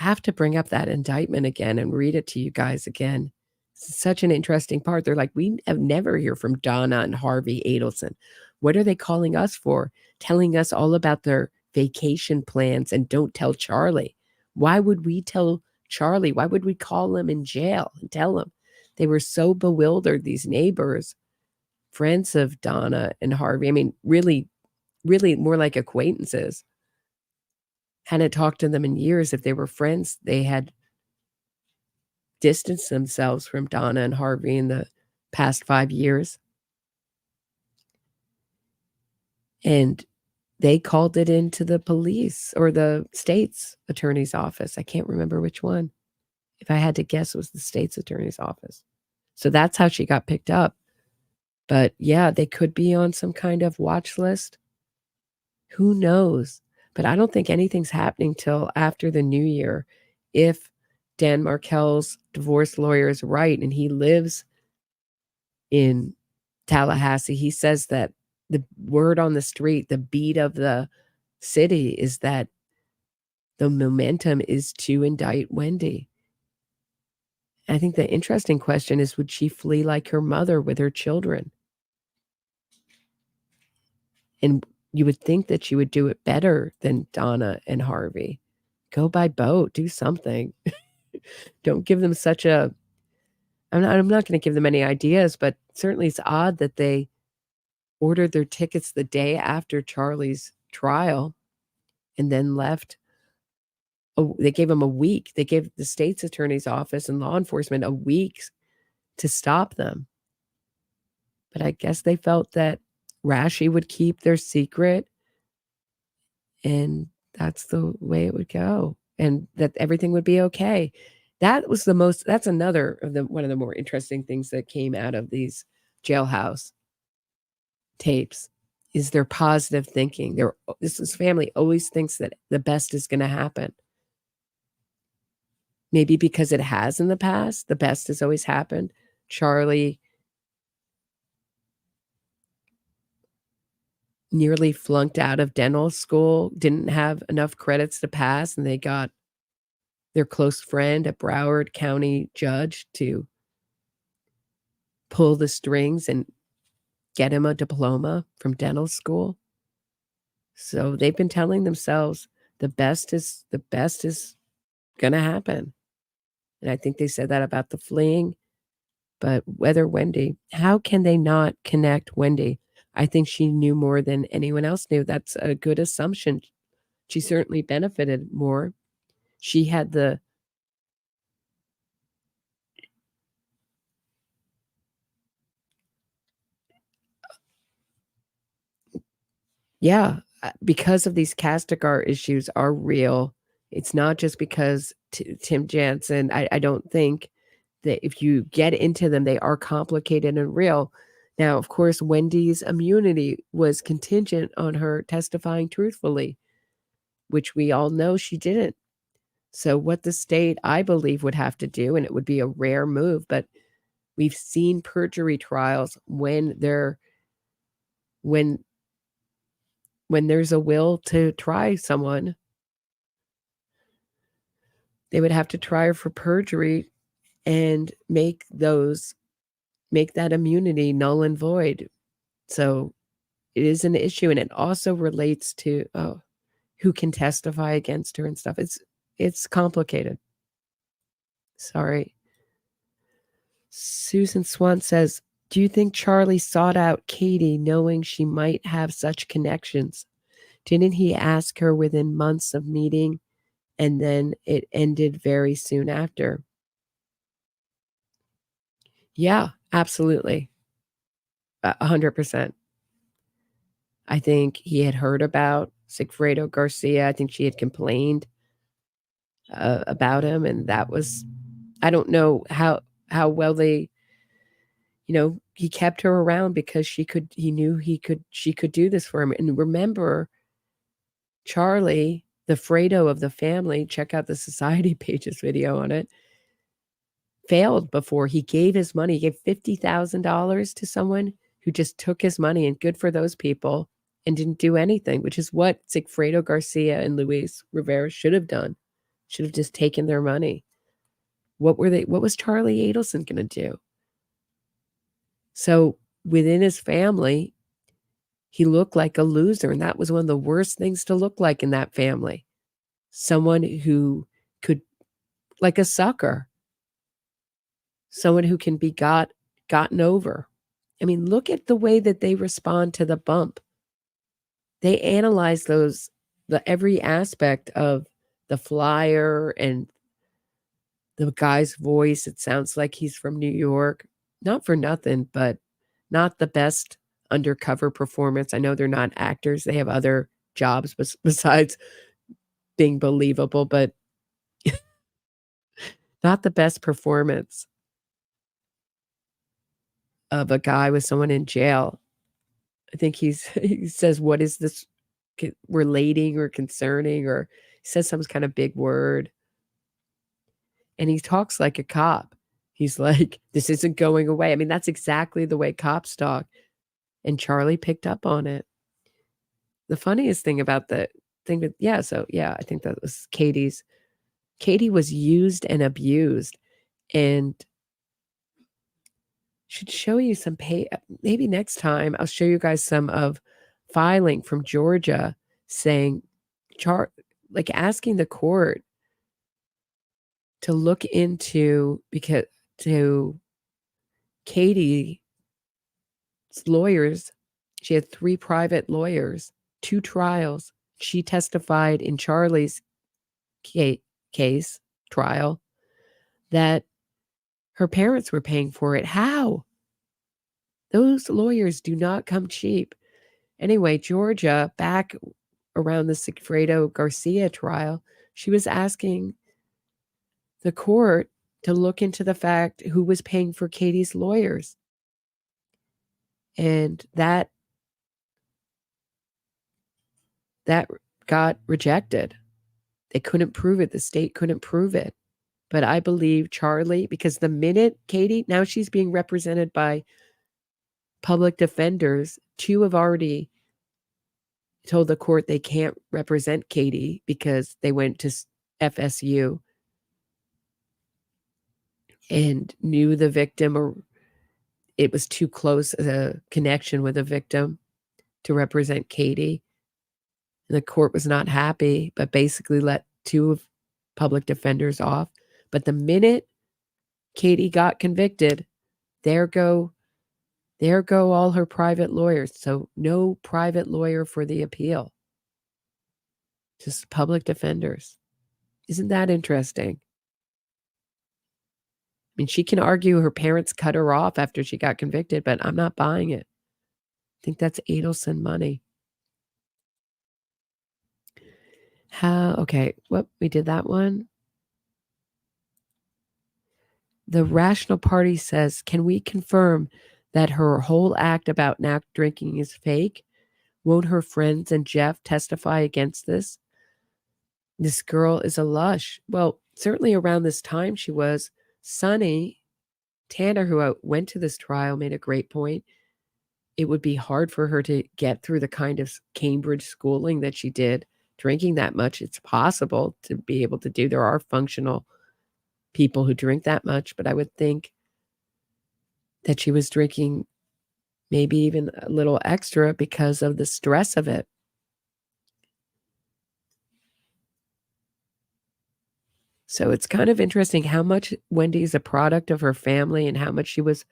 I have to bring up that indictment again and read it to you guys again. It's such an interesting part. They're like, we have never hear from Donna and Harvey Adelson. What are they calling us for? Telling us all about their vacation plans and don't tell Charlie. Why would we tell Charlie? Why would we call him in jail and tell him? They were so bewildered, these neighbors, friends of Donna and Harvey. I mean, really, really more like acquaintances. hadn't talked to them in years. If they were friends, they had distanced themselves from Donna and Harvey in the past 5 years. And they called it into the police or the state's attorney's office. I can't remember which one. If I had to guess, it was the state's attorney's office. So that's how she got picked up. But yeah, they could be on some kind of watch list. Who knows? But I don't think anything's happening till after the new year. If Dan Markel's divorce lawyer is right and he lives in Tallahassee, he says that the word on the street, the beat of the city is that the momentum is to indict Wendi. I think the interesting question is, would she flee like her mother with her children? And you would think that she would do it better than Donna and Harvey. Go by boat, do something. Don't give them such a... I'm not going to give them any ideas, but certainly it's odd that they ordered their tickets the day after Charlie's trial and then left. They gave them a week. They gave the state's attorney's office and law enforcement a week to stop them. But I guess they felt that Rashi would keep their secret, and that's the way it would go, and that everything would be okay. That's another of one of the more interesting things that came out of these jailhouse tapes is their positive thinking. This family always thinks that the best is going to happen. Maybe because it has in the past, the best has always happened. Charlie nearly flunked out of dental school, didn't have enough credits to pass, and they got their close friend, a Broward County judge, to pull the strings and get him a diploma from dental school. So they've been telling themselves the best is going to happen. And I think they said that about the fleeing. But whether Wendi, how can they not connect Wendi? I think she knew more than anyone else knew. That's a good assumption. She certainly benefited more. She had the... Yeah, because of these Castigar issues are real. It's not just because Tim Jansen. I don't think that if you get into them, they are complicated and real. Now, of course, Wendi's immunity was contingent on her testifying truthfully, which we all know she didn't. So what the state, I believe, would have to do, and it would be a rare move, but we've seen perjury trials when there's a will to try someone, they would have to try her for perjury and make that immunity null and void. So it is an issue, and it also relates to who can testify against her and stuff. It's complicated. Sorry. Susan Swan says, do you think Charlie sought out Katie knowing she might have such connections? Didn't he ask her within months of meeting, and then it ended very soon after? Yeah, absolutely. 100%. I think he had heard about Sigfredo Garcia. I think she had complained about him, and that was, I don't know how well they, he kept her around because she could do this for him. And remember, Charlie, the Fredo of the family, check out the Society Pages video on it, failed before he gave his money. He gave $50,000 to someone who just took his money, and good for those people, and didn't do anything, which is what Sigfredo Garcia and Luis Rivera should have done. Should have just taken their money. What was Charlie Adelson going to do? So within his family, he looked like a loser, and that was one of the worst things to look like in that family. Someone who could, like a sucker, someone who can be gotten over. I mean, look at the way that they respond to the bump. They analyze those every aspect of the flyer and the guy's voice. It sounds like he's from New York. Not for nothing, but not the best undercover performance. I know they're not actors. They have other jobs besides being believable, but not the best performance of a guy with someone in jail. I think he says, what is this relating or concerning? Or he says some kind of big word. And he talks like a cop. He's like, this isn't going away. I mean, that's exactly the way cops talk. And Charlie picked up on it. The funniest thing about the thing that, I think that was Katie's. Katie was used and abused, and should show you some maybe next time I'll show you guys some of filing from Georgia saying, like asking the court to look into, because to Katie's lawyers, she had 3 private lawyers, 2 trials. She testified in Charlie's case trial that her parents were paying for it. How? Those lawyers do not come cheap. Anyway, Georgia, back around the Sigfredo Garcia trial, she was asking the court to look into the fact who was paying for Katie's lawyers. And that got rejected. They couldn't prove it. The state couldn't prove it. But I believe Charlie, because the minute Katie, now she's being represented by public defenders. 2 have already told the court they can't represent Katie because they went to FSU and knew the victim, or it was too close a connection with the victim to represent Katie. And the court was not happy, but basically let 2 public defenders off. But the minute Katie got convicted, there go all her private lawyers. So no private lawyer for the appeal. Just public defenders. Isn't that interesting? I mean, she can argue her parents cut her off after she got convicted, but I'm not buying it. I think that's Adelson money. We did that one. The Rational Party says, can we confirm that her whole act about not drinking is fake? Won't her friends and Jeff testify against this? This girl is a lush. Well, certainly around this time she was. Sonny Tanner, who went to this trial, made a great point. It would be hard for her to get through the kind of Cambridge schooling that she did. Drinking that much, it's possible to be able to do. There are functional people who drink that much, but I would think that she was drinking maybe even a little extra because of the stress of it. So it's kind of interesting how much Wendi is a product of her family and how much she was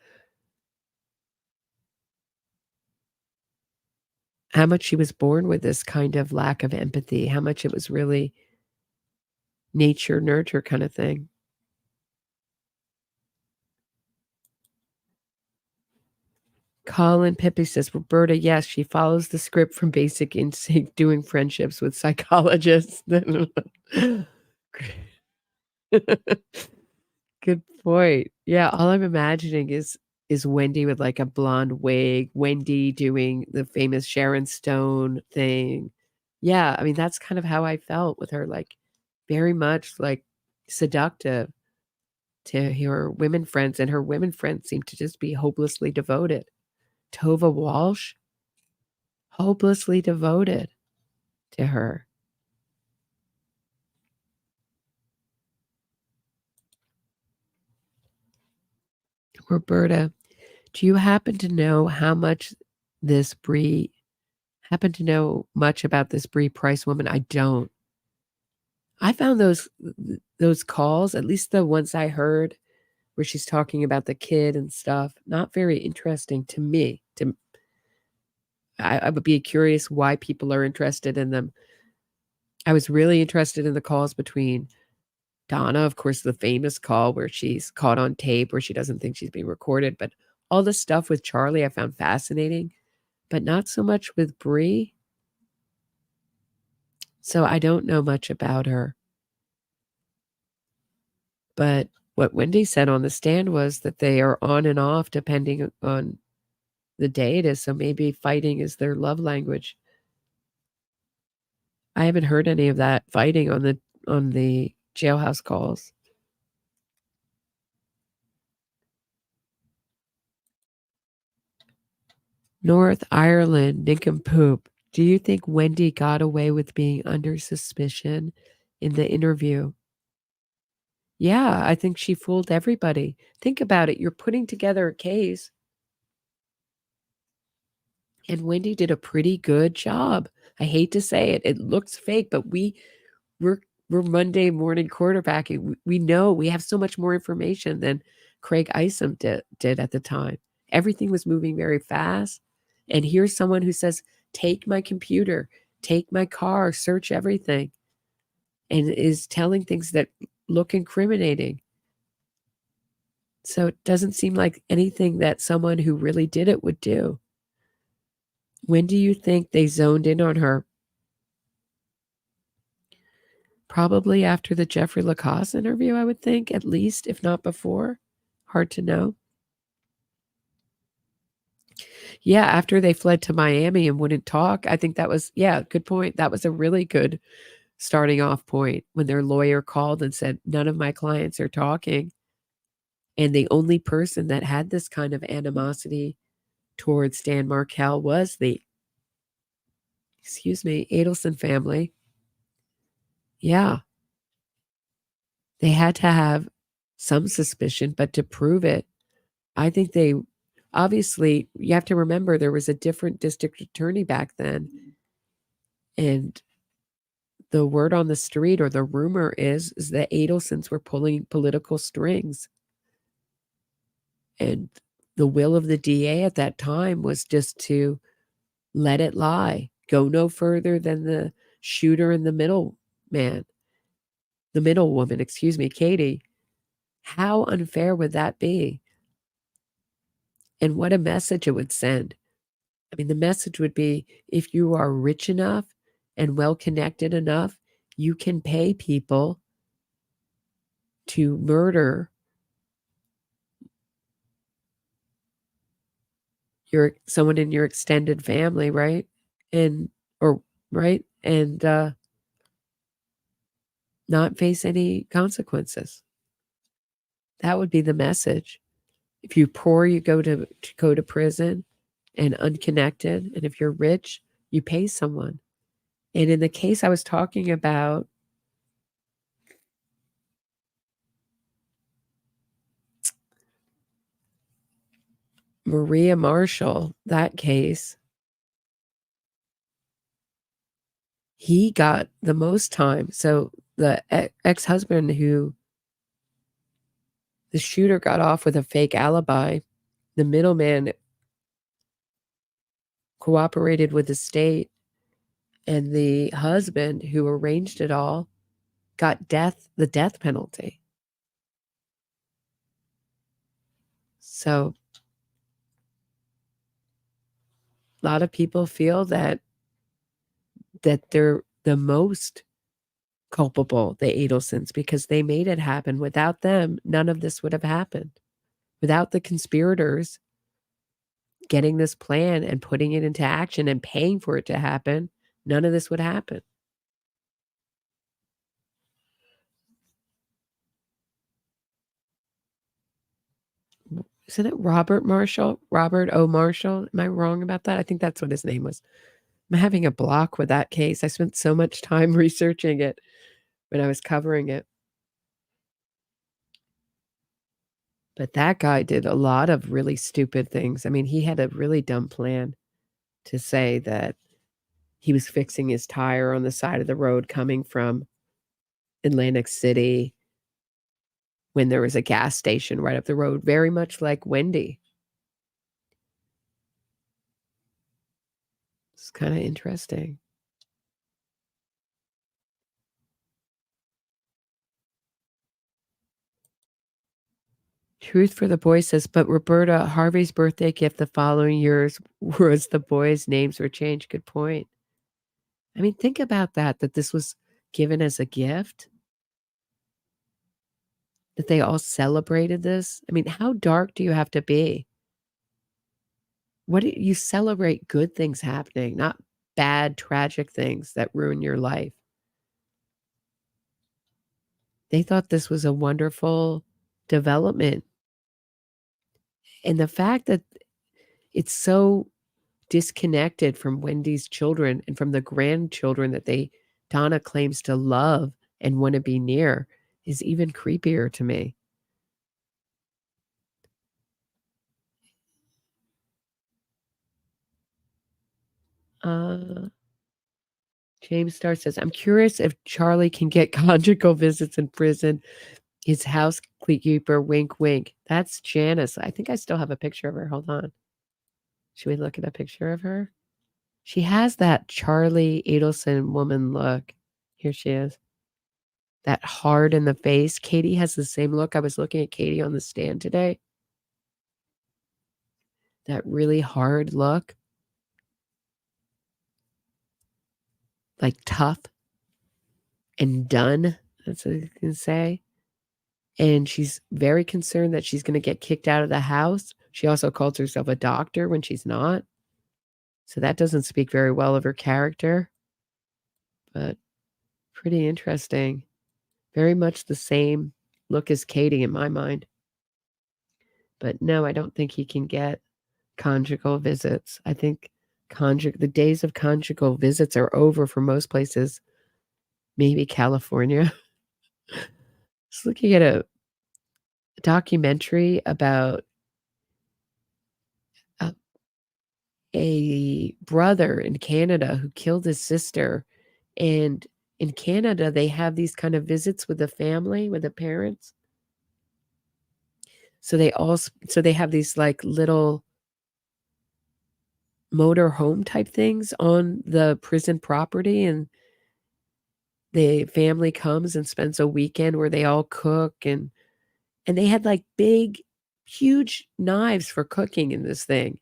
born with this kind of lack of empathy, how much it was really nature, nurture kind of thing. Colin Pippi says, Roberta, yes, she follows the script from Basic Instinct, doing friendships with psychologists. Good point. Yeah, all I'm imagining is Wendi with like a blonde wig, Wendi doing the famous Sharon Stone thing. Yeah, I mean, that's kind of how I felt with her, like very much like seductive to her women friends, and her women friends seem to just be hopelessly devoted. Tova Walsh, hopelessly devoted to her. Roberta, do you happen to know much about this Bree Price woman? I don't. I found those calls, at least the ones I heard where she's talking about the kid and stuff, not very interesting to me. I would be curious why people are interested in them. I was really interested in the calls between Donna, of course, the famous call where she's caught on tape where she doesn't think she's being recorded. But all the stuff with Charlie I found fascinating, but not so much with Bree. So I don't know much about her. But what Wendi said on the stand was that they are on and off depending on the day it is. So maybe fighting is their love language. I haven't heard any of that fighting on the jailhouse calls. North Ireland nincompoop. Do you think Wendi got away with being under suspicion in the interview? Yeah, I think she fooled everybody. Think about it. You're putting together a case. And Wendi did a pretty good job. I hate to say it. It looks fake, but we're Monday morning quarterbacking. We know we have so much more information than Craig Isom did at the time. Everything was moving very fast. And here's someone who says, take my computer, take my car, search everything, and is telling things that look incriminating. So it doesn't seem like anything that someone who really did it would do. When do you think they zoned in on her? Probably after the Jeffrey Lacasse interview, I would think, at least, if not before. Hard to know. Yeah, after they fled to Miami and wouldn't talk, I think that was, good point. That was a really good starting off point when their lawyer called and said, none of my clients are talking. And the only person that had this kind of animosity towards Dan Markel was the, Adelson family. Yeah. They had to have some suspicion, but to prove it, I think they, obviously, you have to remember there was a different district attorney back then. And the word on the street, or the rumor is that Adelsons were pulling political strings. And the will of the DA at that time was just to let it lie, go no further than the shooter and the middle woman, Katie. How unfair would that be? And what a message it would send. I mean, the message would be, if you are rich enough and well-connected enough, you can pay people to murder someone in your extended family, right? And not face any consequences. That would be the message. If you're poor, you go to prison, and unconnected. And if you're rich, you pay someone. And in the case I was talking about, Maria Marshall, that case, he got the most time. So the ex-husband the shooter got off with a fake alibi. The middleman cooperated with the state, and the husband who arranged it all got the death penalty. So a lot of people feel that they're the most culpable, the Adelsons, because they made it happen. Without them, none of this would have happened. Without the conspirators getting this plan and putting it into action and paying for it to happen, none of this would happen. Isn't it Robert O. Marshall? Am I wrong about that? I think that's what his name was. I'm having a block with that case. I spent so much time researching it when I was covering it. But that guy did a lot of really stupid things. I mean, he had a really dumb plan to say that he was fixing his tire on the side of the road coming from Atlantic City when there was a gas station right up the road, very much like Wendi. It's kind of interesting. Truth for the Boy says, but Roberta, Harvey's birthday gift the following years was the boys' names were changed. Good point. I mean, think about that this was given as a gift. That they all celebrated this. I mean, how dark do you have to be? What do you celebrate? Good things happening, not bad, tragic things that ruin your life. They thought this was a wonderful development. And the fact that it's so disconnected from Wendy's children and from the grandchildren that Donna claims to love and want to be near is even creepier to me. James Starr says, I'm curious if Charlie can get conjugal visits in prison. His housekeeper, wink, wink. That's Janice. I think I still have a picture of her. Hold on. Should we look at a picture of her? She has that Charlie Adelson woman look. Here she is. That hard in the face. Katie has the same look. I was looking at Katie on the stand today. That really hard look. Like tough and done. That's what I can say. And she's very concerned that she's going to get kicked out of the house. She also calls herself a doctor when she's not. So that doesn't speak very well of her character. But pretty interesting. Very much the same look as Katie in my mind. But no, I don't think he can get conjugal visits. I think the days of conjugal visits are over for most places. Maybe California. Just looking at a documentary about a brother in Canada who killed his sister. And in Canada, they have these kind of visits with the family, with the parents. So they have these like little motor home type things on the prison property, and the family comes and spends a weekend where they all cook, and they had like big, huge knives for cooking in this thing.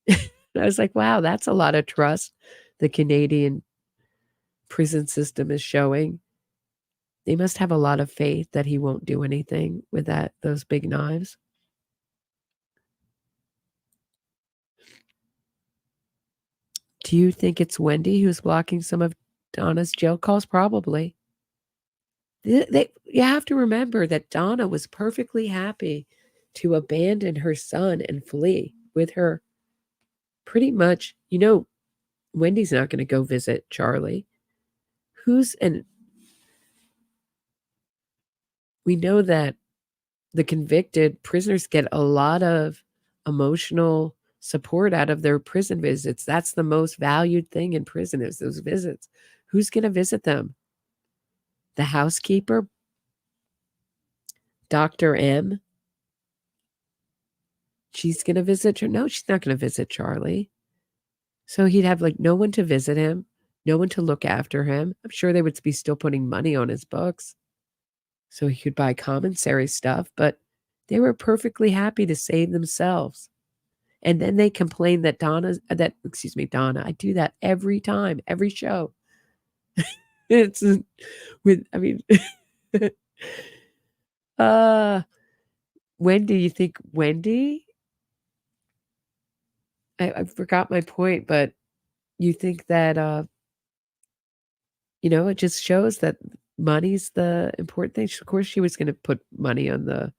I was like, wow, that's a lot of trust the Canadian prison system is showing. They must have a lot of faith that he won't do anything with those big knives. Do you think it's Wendi who's blocking some of Donna's jail calls? Probably. You have to remember that Donna was perfectly happy to abandon her son and flee with her. Pretty much, Wendy's not going to go visit Charlie. We know that the convicted prisoners get a lot of emotional support out of their prison visits. That's the most valued thing in prison is those visits. Who's going to visit them? The housekeeper? Dr. M? She's going to visit? No, she's not going to visit Charlie. So he'd have like no one to visit him, no one to look after him. I'm sure they would be still putting money on his books so he could buy commissary stuff, but they were perfectly happy to save themselves. And then they complain that Donna, I do that every time, every show. It's with, I mean, Wendi, you think Wendi? I forgot my point, but you think that, it just shows that money's the important thing. Of course, she was going to put money on Donna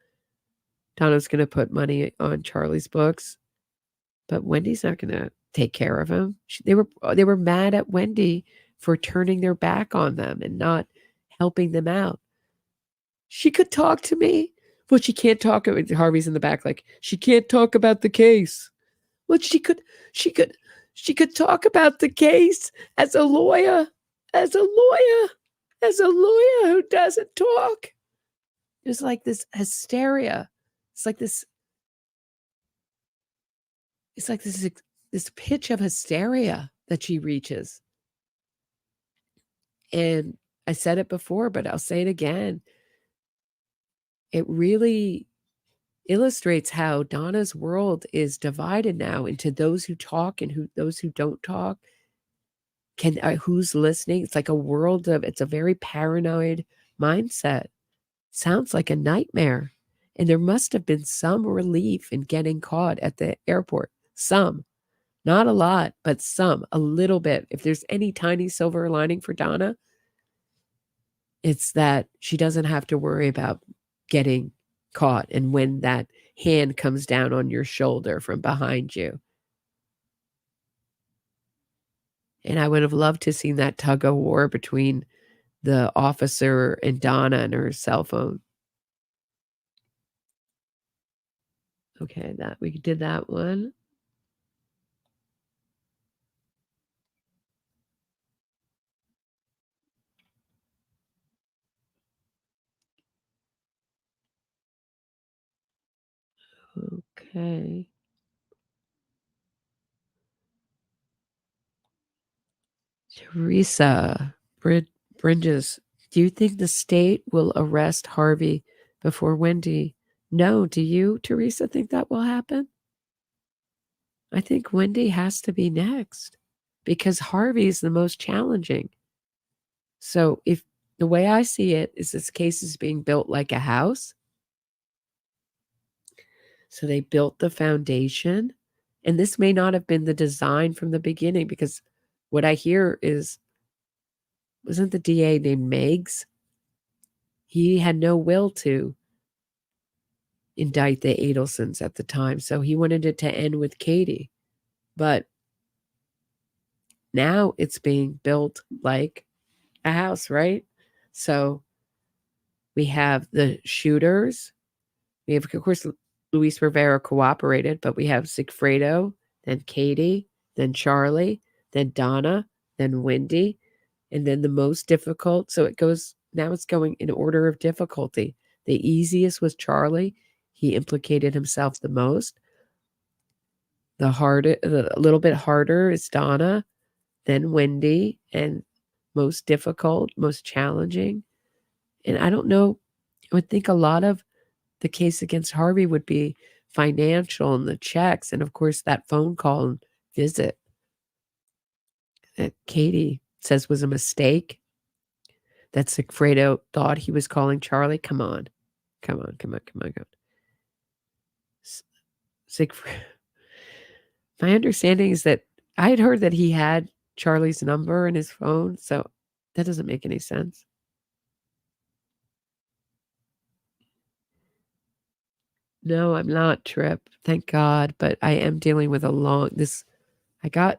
was going to put money on Charlie's books, but Wendy's not going to take care of him. They were mad at Wendi for turning their back on them and not helping them out. She could talk to me. Well, she can't talk. Harvey's in the back like, she can't talk about the case. Well, she could talk about the case as a lawyer who doesn't talk. There's like this hysteria. It's like this pitch of hysteria that she reaches. And I said it before, but I'll say it again. It really illustrates how Donna's world is divided now into those who talk and those who don't talk. Who's listening? It's like a world of, it's a very paranoid mindset. Sounds like a nightmare. And there must have been some relief in getting caught at the airport. Some. Not a lot, but some. A little bit. If there's any tiny silver lining for Donna, it's that she doesn't have to worry about getting caught and when that hand comes down on your shoulder from behind you. And I would have loved to see that tug of war between the officer and Donna and her cell phone. Okay, that we did that one. Okay. Teresa Bridges, do you think the state will arrest Harvey before Wendi? No. Do you, Teresa, think that will happen? I think Wendi has to be next because Harvey is the most challenging. So if the way I see it is this case is being built like a house. So they built the foundation, and this may not have been the design from the beginning because what I hear is, wasn't the DA named Meigs? He had no will to indict the Adelsons at the time, so he wanted it to end with Katie. But now it's being built like a house, right? So we have the shooters. We have, of course, Luis Rivera cooperated, but we have Sigfredo, then Katie, then Charlie, then Donna, then Wendi, and then the most difficult. So it goes, now it's going in order of difficulty. The easiest was Charlie. He implicated himself the most. A little bit harder is Donna, then Wendi, and most difficult, most challenging. And I don't know, I would think a lot of the case against Harvey would be financial and the checks. And of course, that phone call and visit that Katie says was a mistake. That Sigfredo thought he was calling Charlie. Come on. Sigfredo. My understanding is that I had heard that he had Charlie's number in his phone. So that doesn't make any sense. No, I'm not, Trip. Thank God. But I am dealing with I got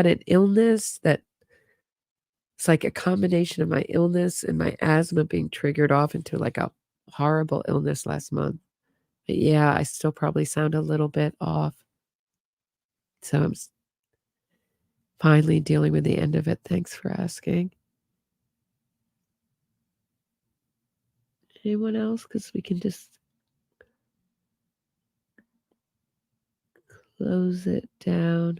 an illness that it's like a combination of my illness and my asthma being triggered off into like a horrible illness last month. But yeah, I still probably sound a little bit off. So I'm finally dealing with the end of it. Thanks for asking. Anyone else? Because we can just close it down.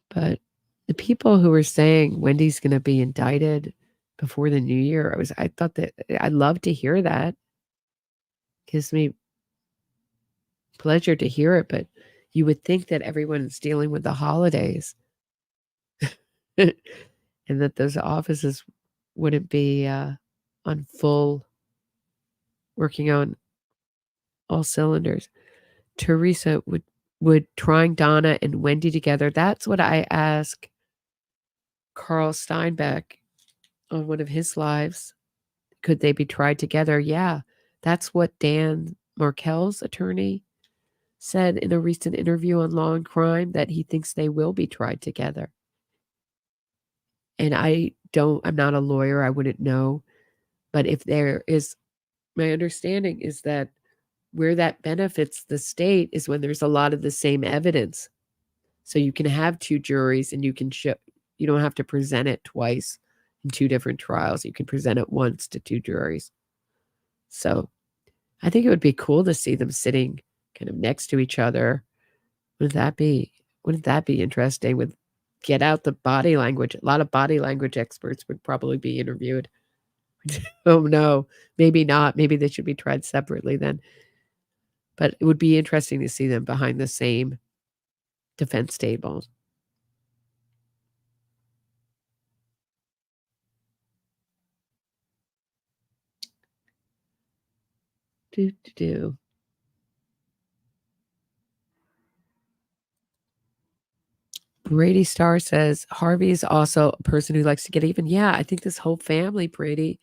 But the people who were saying Wendy's going to be indicted before the new year, I thought that I'd love to hear that. Gives me pleasure to hear it, but you would think that everyone's dealing with the holidays and that those offices wouldn't be on full, working on all cylinders. Teresa would trying Donna and Wendi together. That's what I asked Carl Steinbeck on one of his lives. Could they be tried together? Yeah, that's what Dan Markel's attorney said in a recent interview on Law and Crime, that he thinks they will be tried together. And I'm not a lawyer, I wouldn't know. But if there is, my understanding is that where that benefits the state is when there's a lot of the same evidence. So you can have two juries and you don't have to present it twice in two different trials. You can present it once to two juries. So I think it would be cool to see them sitting kind of next to each other. Wouldn't that be interesting? Get out the body language. A lot of body language experts would probably be interviewed. Oh no, maybe not. Maybe they should be tried separately then. But it would be interesting to see them behind the same defense table. Do. Brady Starr says Harvey is also a person who likes to get even. Yeah, I think this whole family, Brady,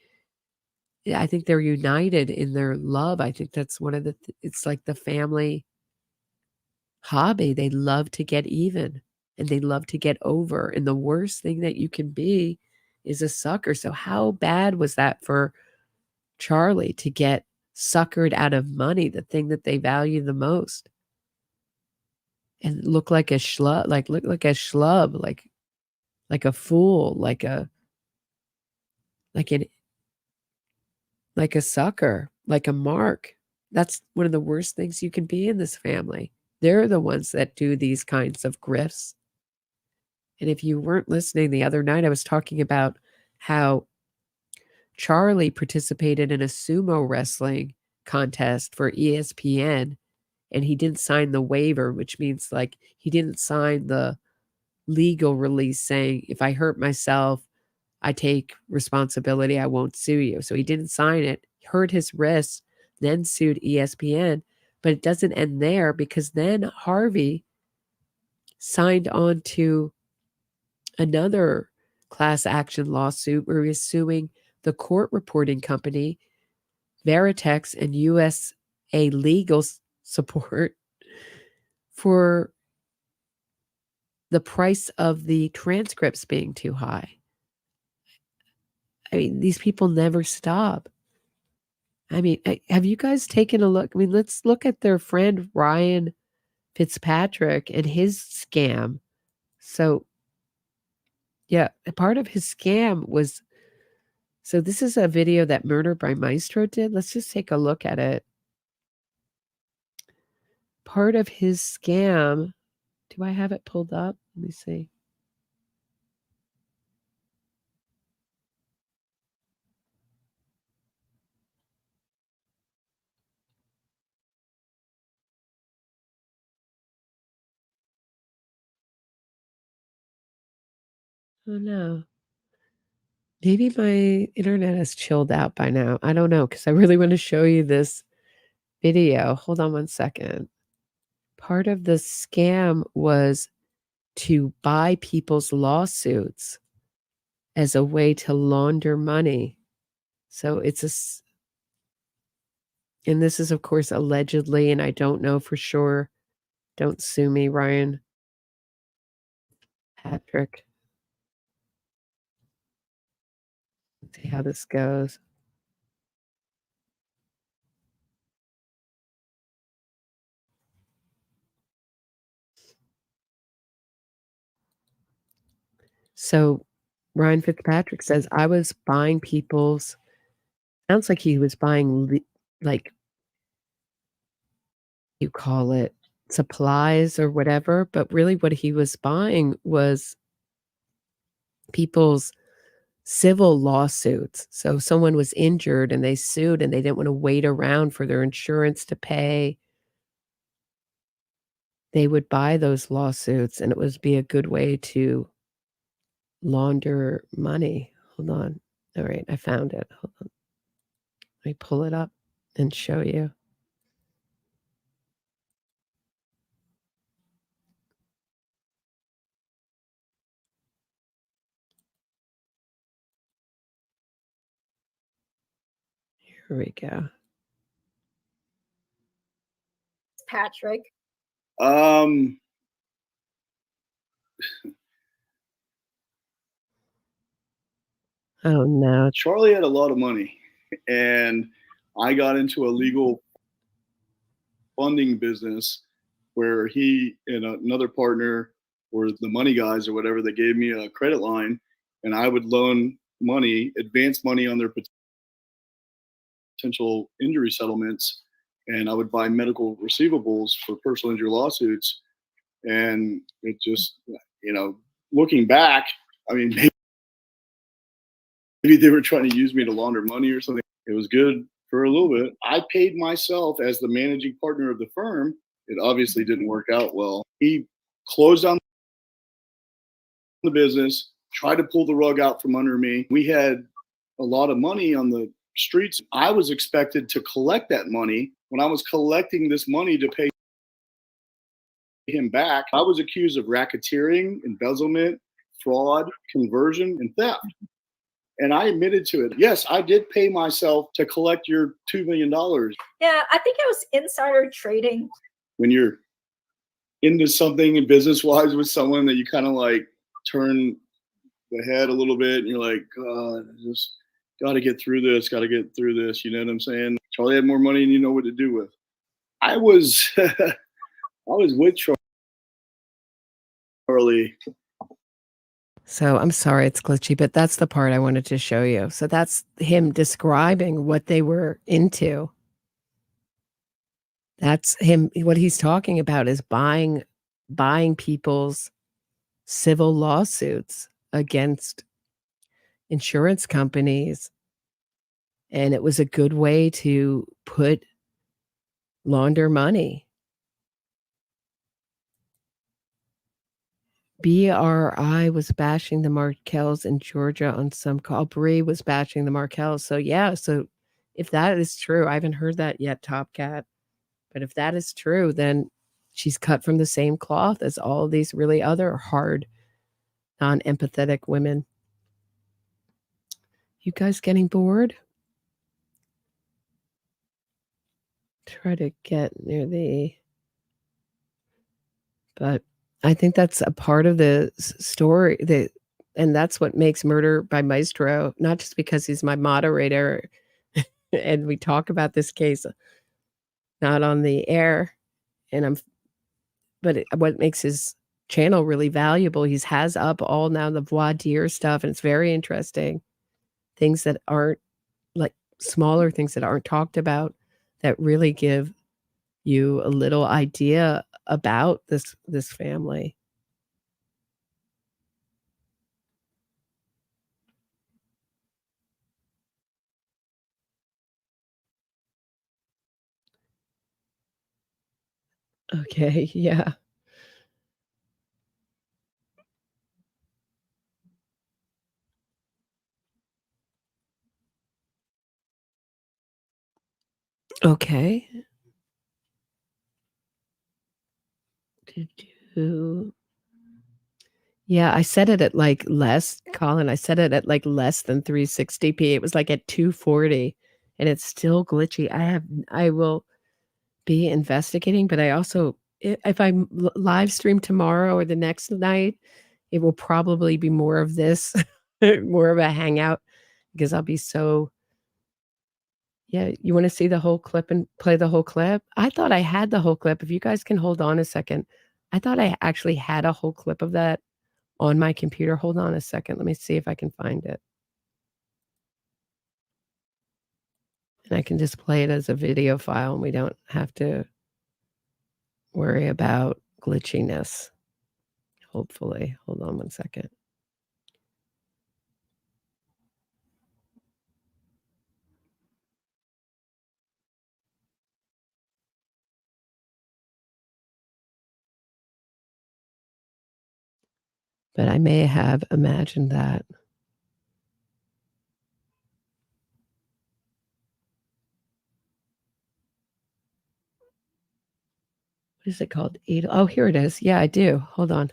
yeah, I think they're united in their love. I think that's one of the, it's like the family hobby. They love to get even and they love to get over. And the worst thing that you can be is a sucker. So how bad was that for Charlie to get suckered out of money, the thing that they value the most? And look like a schlub, look like a schlub, like a fool, like a sucker, like a mark. That's one of the worst things you can be in this family. They're the ones that do these kinds of grifts. And if you weren't listening the other night, I was talking about how Charlie participated in a sumo wrestling contest for ESPN, and he didn't sign the waiver, which means like he didn't sign the legal release saying, if I hurt myself, I take responsibility, I won't sue you. So he didn't sign it, hurt his wrist, then sued ESPN. But it doesn't end there, because then Harvey signed on to another class action lawsuit where he's suing the court reporting company, Veritex, and USA Legal Support for the price of the transcripts being too high. I mean, these people never stop. I mean, have you guys taken a look? I mean, let's look at their friend Ryan Fitzpatrick and his scam. So, yeah, part of his scam was, so this is a video that Murder by Maestro did. Let's just take a look at it. Part of his scam, do I have it pulled up? Let me see. Oh no. Maybe my internet has chilled out by now. I don't know, because I really want to show you this video. Hold on one second. Part of the scam was to buy people's lawsuits as a way to launder money. So it's and this is, of course, allegedly, and I don't know for sure. Don't sue me, Ryan. Patrick. Let's see how this goes. So Ryan Fitzpatrick says, I was buying people's, sounds like he was buying, like, you call it supplies or whatever, but really what he was buying was people's civil lawsuits. So someone was injured and they sued and they didn't want to wait around for their insurance to pay. They would buy those lawsuits, and it would be a good way to launder money. Hold on. All right, I found it. Hold on. Let me pull it up and show you. Here we go. Patrick. Oh no. Charlie had a lot of money, and I got into a legal funding business where he and another partner were the money guys or whatever. They gave me a credit line, and I would loan money, advance money on their potential injury settlements, and I would buy medical receivables for personal injury lawsuits. And it just, looking back, I mean, Maybe they were trying to use me to launder money or something. It was good for a little bit. I paid myself as the managing partner of the firm. It obviously didn't work out well. He closed down the business, tried to pull the rug out from under me. We had a lot of money on the streets. I was expected to collect that money. When I was collecting this money to pay him back, I was accused of racketeering, embezzlement, fraud, conversion, and theft. And I admitted to it. Yes, I did pay myself to collect your $2 million. Yeah, I think it was insider trading. When you're into something business-wise with someone that you kind of like turn the head a little bit and you're like, God, I just got to get through this, you know what I'm saying? Charlie had more money than you know what to do with. I was with Charlie. So I'm sorry it's glitchy, but that's the part I wanted to show you. So that's him describing what they were into. That's him. What he's talking about is buying people's civil lawsuits against insurance companies. And it was a good way to launder money. BRI was bashing the Markels in Georgia on some call. Bree was bashing the Markels. So yeah, so if that is true, I haven't heard that yet, Top Cat. But if that is true, then she's cut from the same cloth as all these really other hard, non-empathetic women. You guys getting bored? Try to get near the... But I think that's a part of the story, and that's what makes Murder by Maestro, not just because he's my moderator and we talk about this case not on the air, but what makes his channel really valuable, he has up all now the voir dire stuff, and it's very interesting. Things that aren't, like smaller things that aren't talked about, that really give you a little idea about this family. Okay, yeah. Okay. Yeah, I set it at like less, Colin. I set it at like less than 360p. It was like at 240 and it's still glitchy. I will be investigating, but I also, if I live stream tomorrow or the next night, it will probably be more of this, more of a hangout, because I'll be so... Yeah, you want to see the whole clip and play the whole clip? I thought I had the whole clip. If you guys can hold on a second. I thought I actually had a whole clip of that on my computer. Hold on a second. Let me see if I can find it. And I can just play it as a video file and we don't have to worry about glitchiness. Hopefully. Hold on one second. But I may have imagined that. What is it called? Oh, here it is. Yeah, I do. Hold on.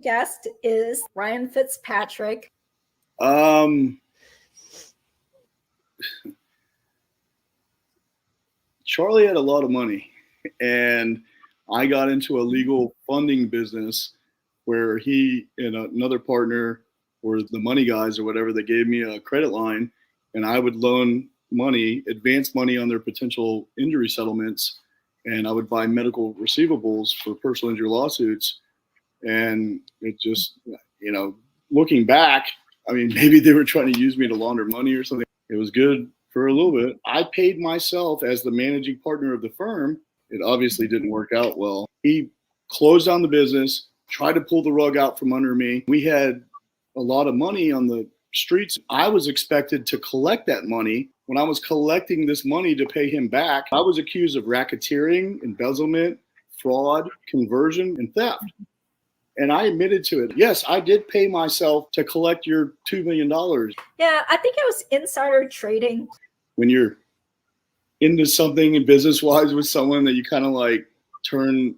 Guest is Ryan Fitzpatrick. Charlie had a lot of money, and I got into a legal funding business where he and another partner were the money guys or whatever. They gave me a credit line, and I would loan money, advance money on their potential injury settlements, and I would buy medical receivables for personal injury lawsuits. And it just, looking back, I mean, maybe they were trying to use me to launder money or something. It was good for a little bit. I paid myself as the managing partner of the firm. It obviously didn't work out well. He closed down the business, tried to pull the rug out from under me. We had a lot of money on the streets. I was expected to collect that money. When I was collecting this money to pay him back, I was accused of racketeering, embezzlement, fraud, conversion, and theft. And I admitted to it. Yes, I did pay myself to collect your $2 million. Yeah, I think it was insider trading. When you're into something and business-wise with someone that you kind of like turn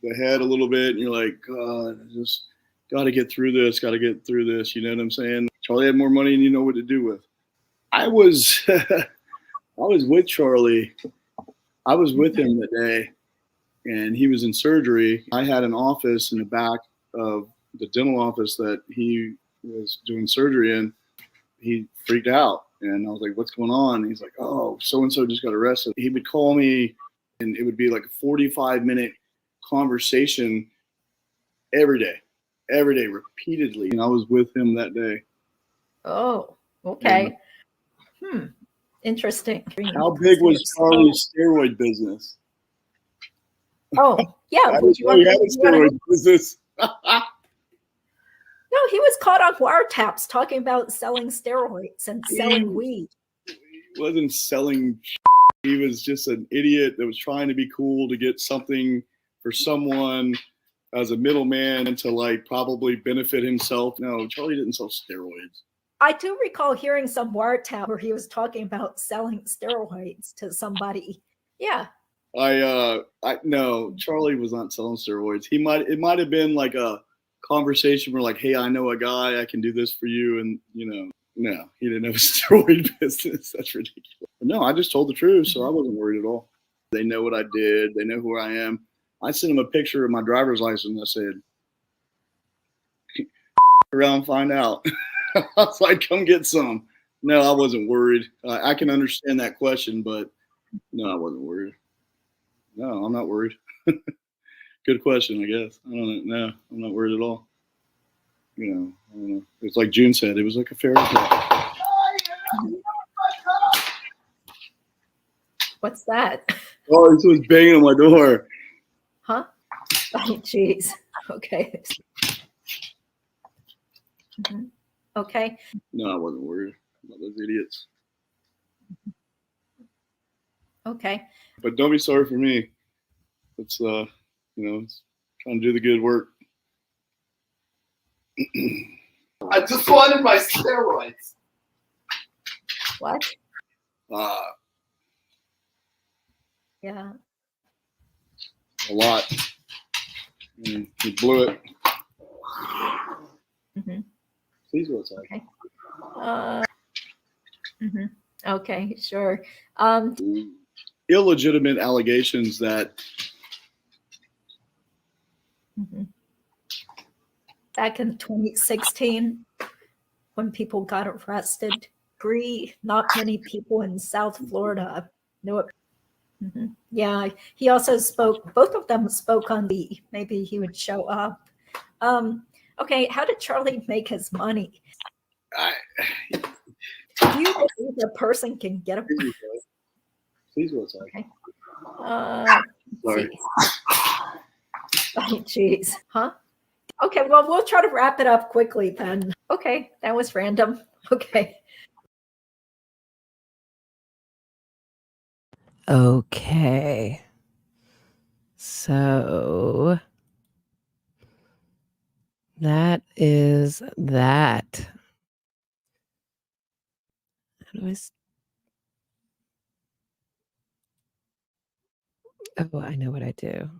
the head a little bit and you're like, God, I just got to get through this, you know what I'm saying? Charlie had more money than you know what to do with. I was with Charlie. I was with him that day, and he was in surgery. I had an office in the back of the dental office that he was doing surgery in. He freaked out, and I was like, what's going on? And he's like, oh, so-and-so just got arrested. He would call me, and it would be like a 45-minute conversation every day, repeatedly. And I was with him that day. Oh, okay. Interesting. How big was Charlie's steroid business? Oh, yeah. He had a steroid business. No, he was caught on wiretaps talking about selling steroids and selling weed. He wasn't selling. He was just an idiot that was trying to be cool to get something for someone as a middleman and to like probably benefit himself. No, Charlie didn't sell steroids. I do recall hearing some wiretap where he was talking about selling steroids to somebody. Yeah. No, Charlie was not selling steroids. It might have been like a conversation where like, hey, I know a guy, I can do this for you. And no, he didn't have a steroid business. That's ridiculous. But no, I just told the truth. So I wasn't worried at all. They know what I did. They know who I am. I sent him a picture of my driver's license. I said, around, find out. I was like, come get some. No, I wasn't worried. I can understand that question, but no, I wasn't worried. No, I'm not worried. Good question, I guess. I don't know. No, I'm not worried at all. I don't know. It's like June said, it was like a fairy tale. What's that? Oh, he was banging on my door. Huh? Oh, jeez. Okay. Okay. No, I wasn't worried about those idiots. Okay. But don't be sorry for me. It's it's trying to do the good work. I just wanted my steroids. What? Yeah. A lot. And he blew it. Mm-hmm. See what it's like. Okay. Mm-hmm. Okay, sure. Illegitimate allegations that Back in 2016, when people got arrested, not many people in South Florida knew it. Mm-hmm. Yeah, he also spoke, both of them spoke on maybe he would show up. Okay, how did Charlie make his money? Do you believe a person can get a... Please what's like. Okay. Sorry. Oh, jeez. Huh? Okay, well, we'll try to wrap it up quickly then. Okay, that was random. Okay. Okay. So that is that. How do Oh, I know what I do.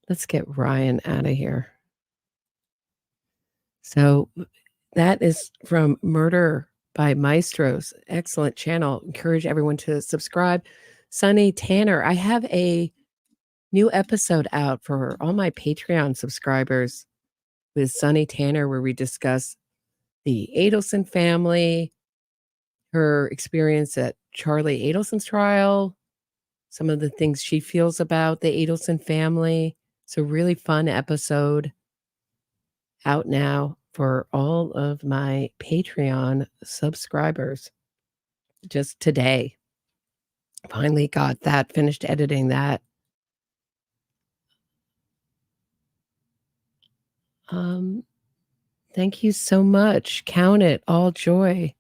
Let's get Ryan out of here. So that is from Murder by Maestros. Excellent channel. Encourage everyone to subscribe. Sonny Tanner, I have a new episode out for all my Patreon subscribers with Sonny Tanner, where we discuss the Adelson family, her experience at Charlie Adelson's trial, some of the things she feels about the Adelson family. It's a really fun episode out now for all of my Patreon subscribers. Just today. Finally got that, finished editing that. Thank you so much. Count it all joy.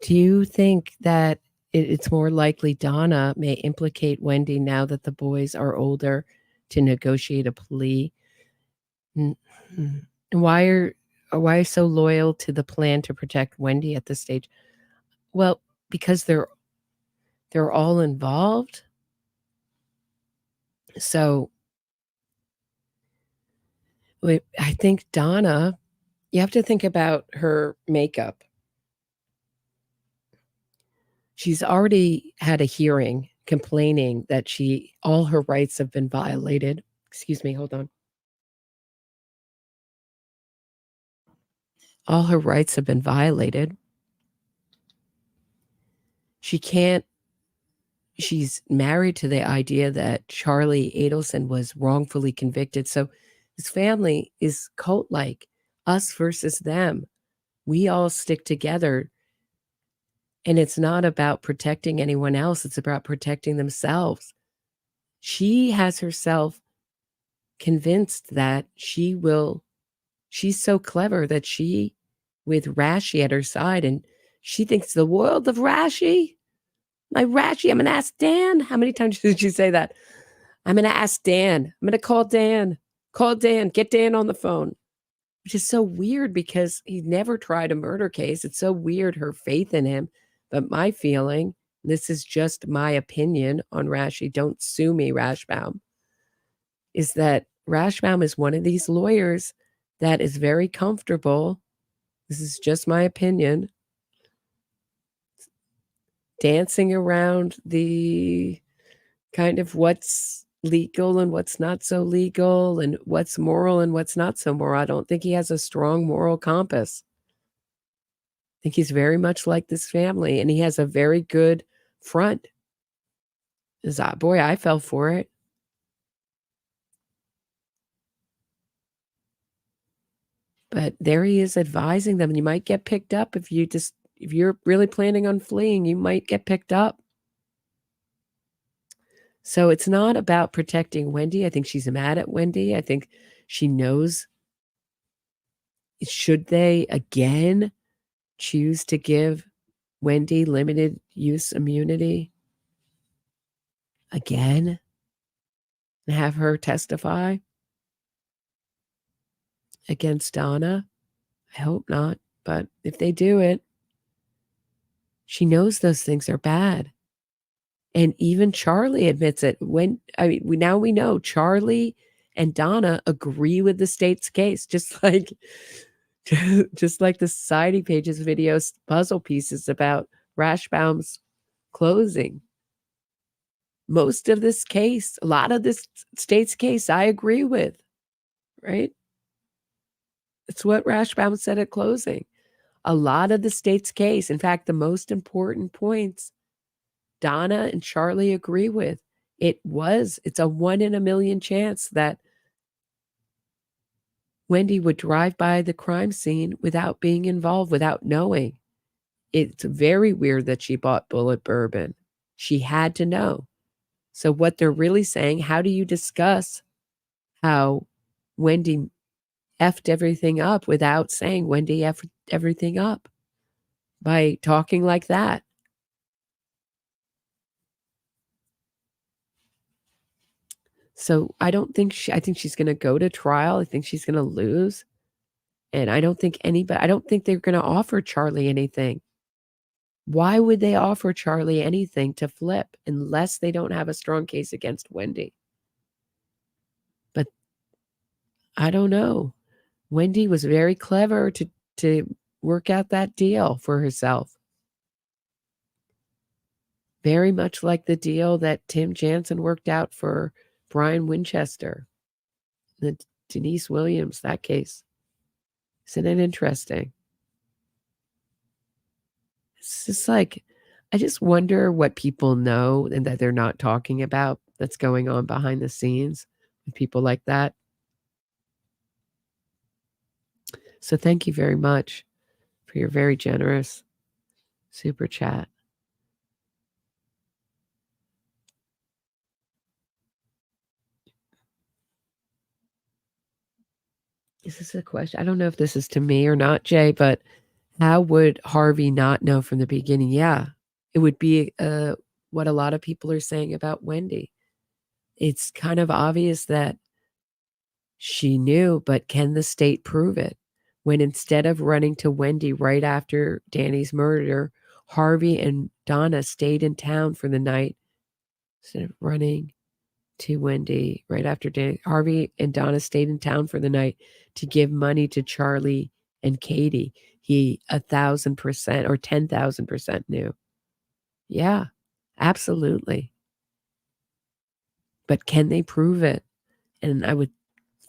Do you think that it's more likely Donna may implicate Wendi now that the boys are older to negotiate a plea? Why are so loyal to the plan to protect Wendi at this stage? Well, because they're all involved. So I think Donna, you have to think about her makeup. She's already had a hearing complaining that all her rights have been violated. Excuse me, hold on. All her rights have been violated. She's married to the idea that Charlie Adelson was wrongfully convicted. So his family is cult-like, us versus them. We all stick together. And it's not about protecting anyone else. It's about protecting themselves. She has herself convinced that she's so clever that with Rashi at her side, and she thinks the world of Rashi. My Rashi, I'm going to ask Dan. How many times did you say that? I'm going to ask Dan. I'm going to call Dan. Call Dan. Get Dan on the phone. Which is so weird because he never tried a murder case. It's so weird, her faith in him. But my feeling, this is just my opinion on Rashi, don't sue me, Rashbaum, is that Rashbaum is one of these lawyers that is very comfortable. This is just my opinion. Dancing around the kind of what's legal and what's not so legal and what's moral and what's not so moral. I don't think he has a strong moral compass. I think he's very much like this family, and he has a very good front. Boy, I fell for it. But there he is advising them, and you might get picked up if you're really planning on fleeing, you might get picked up. So it's not about protecting Wendi. I think she's mad at Wendi. I think she knows, should they again choose to give Wendi limited use immunity again and have her testify against Donna? I hope not. But if they do it, she knows those things are bad. And even Charlie admits it. Now we know Charlie and Donna agree with the state's case, just like the Society Pages videos puzzle pieces about Rashbaum's closing. Most of this case, a lot of this state's case, I agree with, right? It's what Rashbaum said at closing. A lot of the state's case, in fact, the most important points, Donna and Charlie agree with. It's a 1 in a million chance that Wendi would drive by the crime scene without being involved, without knowing. It's very weird that she bought bullet bourbon. She had to know. So what they're really saying, how do you discuss how Wendi effed everything up without saying Wendi effed everything up? By talking like that. So I think she's going to go to trial. I think she's going to lose. And I don't think they're going to offer Charlie anything. Why would they offer Charlie anything to flip unless they don't have a strong case against Wendi? But I don't know. Wendi was very clever to work out that deal for herself. Very much like the deal that Tim Jansen worked out for Brian Winchester, the Denise Williams, that case. Isn't it interesting? It's just like, I just wonder what people know and that they're not talking about that's going on behind the scenes with people like that. So thank you very much for your very generous super chat. Is this a question? I don't know if this is to me or not, Jay, but how would Harvey not know from the beginning? Yeah, it would be what a lot of people are saying about Wendi. It's kind of obvious that she knew, but can the state prove it? When instead of running to Wendi right after Danny's murder, Harvey and Donna stayed in town for the night. Instead of running to Wendi right after Danny, Harvey and Donna stayed in town for the night to give money to Charlie and Katie. He 1,000% or 10,000% knew. Yeah, absolutely. But can they prove it? And I would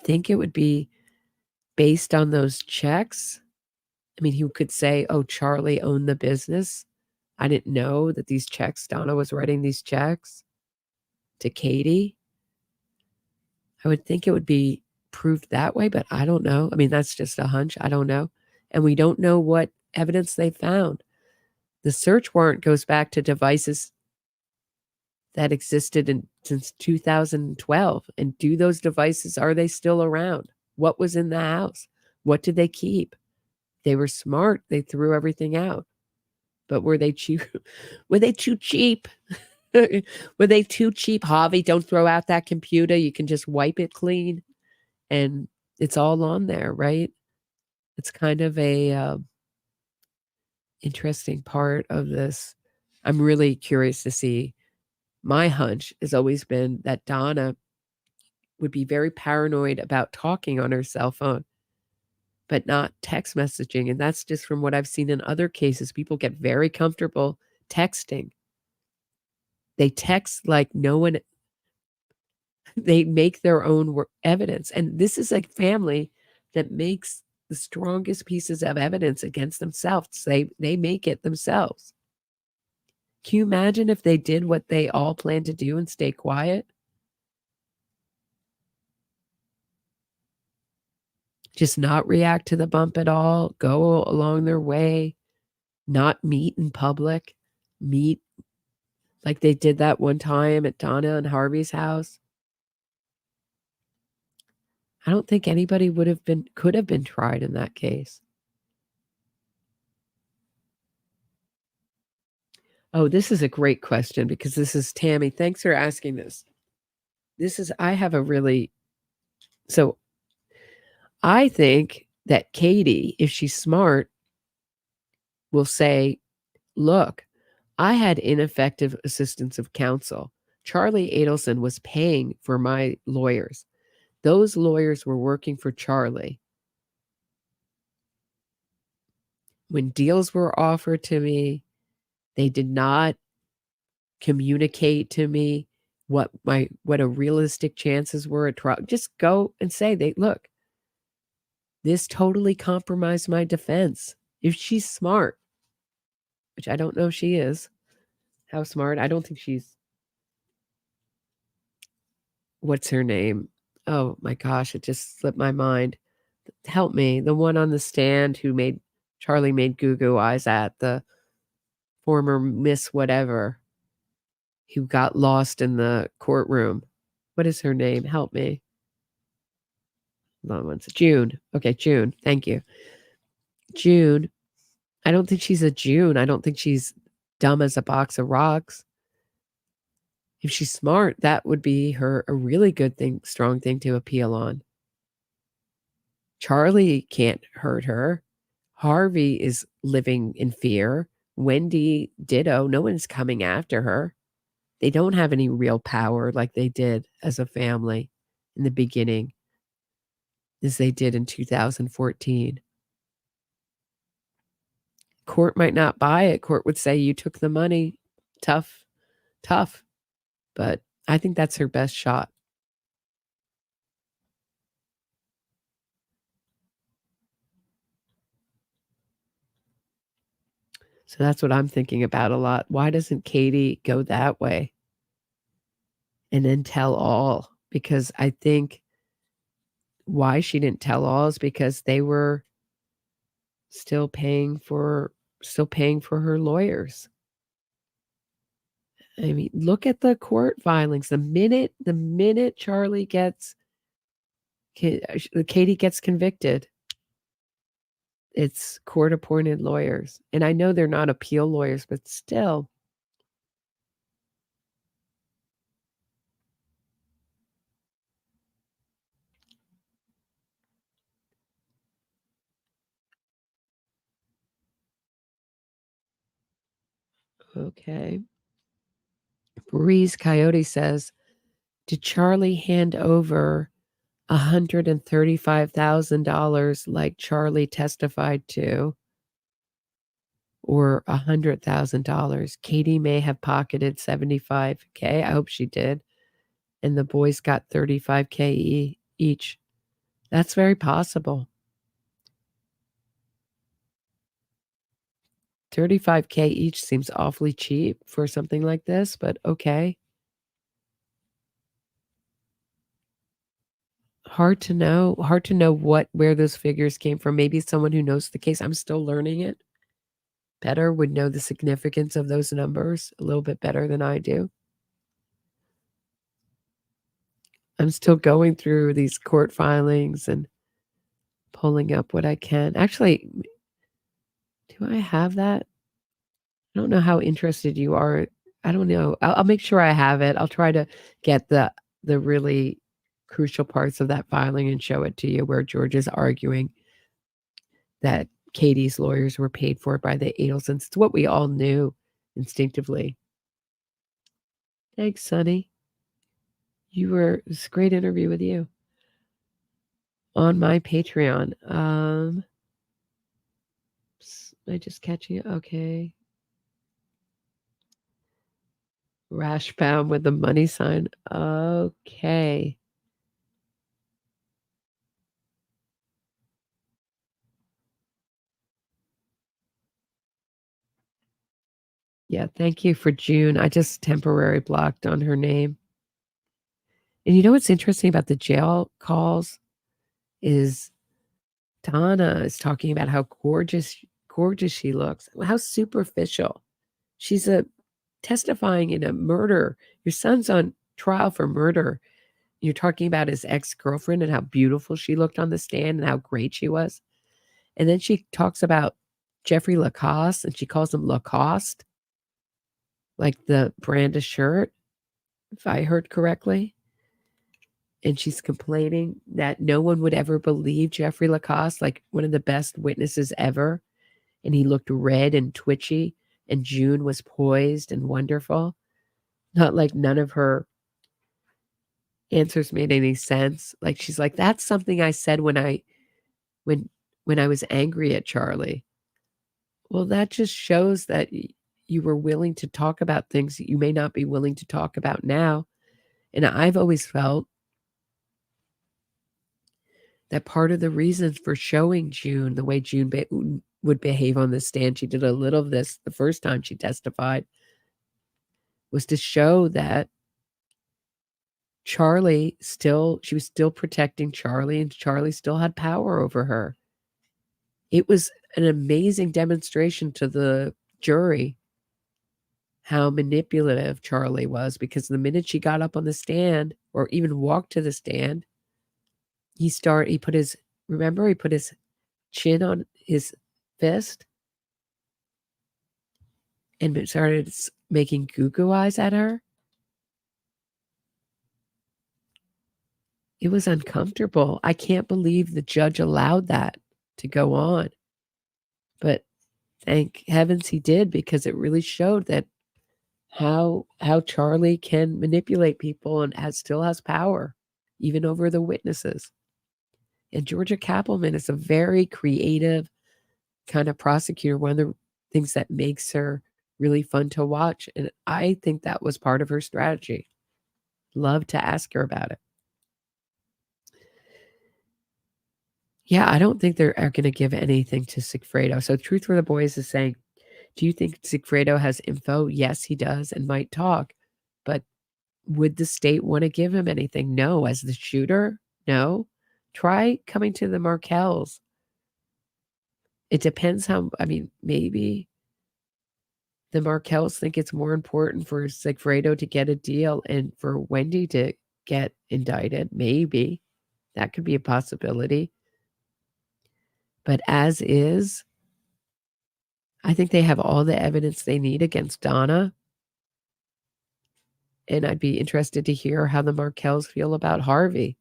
think it would be based on those checks. I mean, he could say, oh, Charlie owned the business. I didn't know that these checks, Donna was writing these checks to Katie. I would think it would be proved that way, but I don't know. I mean, that's just a hunch. I don't know. And we don't know what evidence they found. The search warrant goes back to devices that existed since 2012. And do those devices, are they still around? What was in the house? What did they keep? They were smart. They threw everything out. But were they cheap? Were they too cheap? Were they too cheap? Harvey, don't throw out that computer. You can just wipe it clean. And it's all on there, right? It's kind of a interesting part of this. I'm really curious to see. My hunch has always been that Donna would be very paranoid about talking on her cell phone, but not text messaging. And that's just from what I've seen in other cases. People get very comfortable texting. They text like no one, they make their own evidence. And this is a family that makes the strongest pieces of evidence against themselves. They make it themselves. Can you imagine if they did what they all plan to do and stay quiet? Just not react to the bump at all, go along their way, not meet in public, meet like they did that one time at Donna and Harvey's house. I don't think anybody could have been tried in that case. Oh, this is a great question because this is Tammy. Thanks for asking this. So I think that Katie, if she's smart, will say, look, I had ineffective assistance of counsel. Charlie Adelson was paying for my lawyers. Those lawyers were working for Charlie. When deals were offered to me, they did not communicate to me what a realistic chances were at trial. Just go and say, look, this totally compromised my defense. If she's smart, which I don't know if she is, how smart? I don't think she's, what's her name? Oh my gosh, it just slipped my mind. Help me. The one on the stand who Charlie made goo-goo eyes at, the former Miss whatever, who got lost in the courtroom. What is her name? Help me. June. Okay, June. Thank you. June. I don't think she's a June. I don't think she's dumb as a box of rocks. If she's smart, that would be a really good thing, strong thing to appeal on. Charlie can't hurt her. Harvey is living in fear. Wendi, ditto. No one's coming after her. They don't have any real power like they did as a family in the beginning, as they did in 2014. Court might not buy it. Court would say, you took the money. Tough. But I think that's her best shot. So that's what I'm thinking about a lot. Why doesn't Katie go that way and then tell all? Because I think why she didn't tell all is because they were still paying for her lawyers. I mean, look at the court filings. The minute Charlie gets Katie gets convicted. It's court-appointed lawyers. And I know they're not appeal lawyers, but still. Okay. Breeze Coyote says, did Charlie hand over $135,000 like Charlie testified to? Or $100,000? Katie may have pocketed $75K. I hope she did. And the boys got $35K each. That's very possible. $35K each seems awfully cheap for something like this, but okay. Hard to know where those figures came from. Maybe someone who knows the case. I'm still learning it better would know the significance of those numbers a little bit better than I do. I'm still going through these court filings and pulling up what I can. Actually, do I have that? I don't know how interested you are. I don't know. I'll make sure I have it. I'll try to get the really crucial parts of that filing and show it to you, where George is arguing that Katie's lawyers were paid for by the Adelsons. It's what we all knew instinctively. Thanks, Sonny. It was a great interview with you on my Patreon. Am I just catching it? Okay. Rashbaum with the money sign. Okay. Yeah, thank you for June. I just temporary blocked on her name. And you know what's interesting about the jail calls is Donna is talking about how gorgeous she looks, how superficial. She's testifying in a murder. Your son's on trial for murder. You're talking about his ex-girlfriend and how beautiful she looked on the stand and how great she was. And then she talks about Jeffrey Lacoste, and she calls him Lacoste, like the brand of shirt, if I heard correctly. And she's complaining that no one would ever believe Jeffrey Lacoste, like one of the best witnesses ever. And he looked red and twitchy, and June was poised and wonderful. Not like none of her answers made any sense. Like she's like, that's something I said when I was angry at Charlie. Well, that just shows that you were willing to talk about things that you may not be willing to talk about now. And I've always felt that part of the reasons for showing June the way June would behave on the stand, she did a little of this the first time she testified, was to show that she was still protecting Charlie, and Charlie still had power over her. It was an amazing demonstration to the jury how manipulative Charlie was, because the minute she got up on the stand or even walked to the stand, he put his chin on his fist and started making goo-goo eyes at her. It was uncomfortable. I can't believe the judge allowed that to go on. But thank heavens he did, because it really showed that how Charlie can manipulate people and still has power, even over the witnesses. And Georgia Kappelman is a very creative kind of prosecutor. One of the things that makes her really fun to watch. And I think that was part of her strategy. Love to ask her about it. Yeah, I don't think they're going to give anything to Sigfredo. So Truth for the Boys is saying, do you think Sigfredo has info? Yes, he does, and might talk. But would the state want to give him anything? No. As the shooter? No. Try coming to the Markels. It depends maybe the Markels think it's more important for Sigfredo to get a deal and for Wendi to get indicted. Maybe. That could be a possibility. But as is, I think they have all the evidence they need against Donna. And I'd be interested to hear how the Markels feel about Harvey.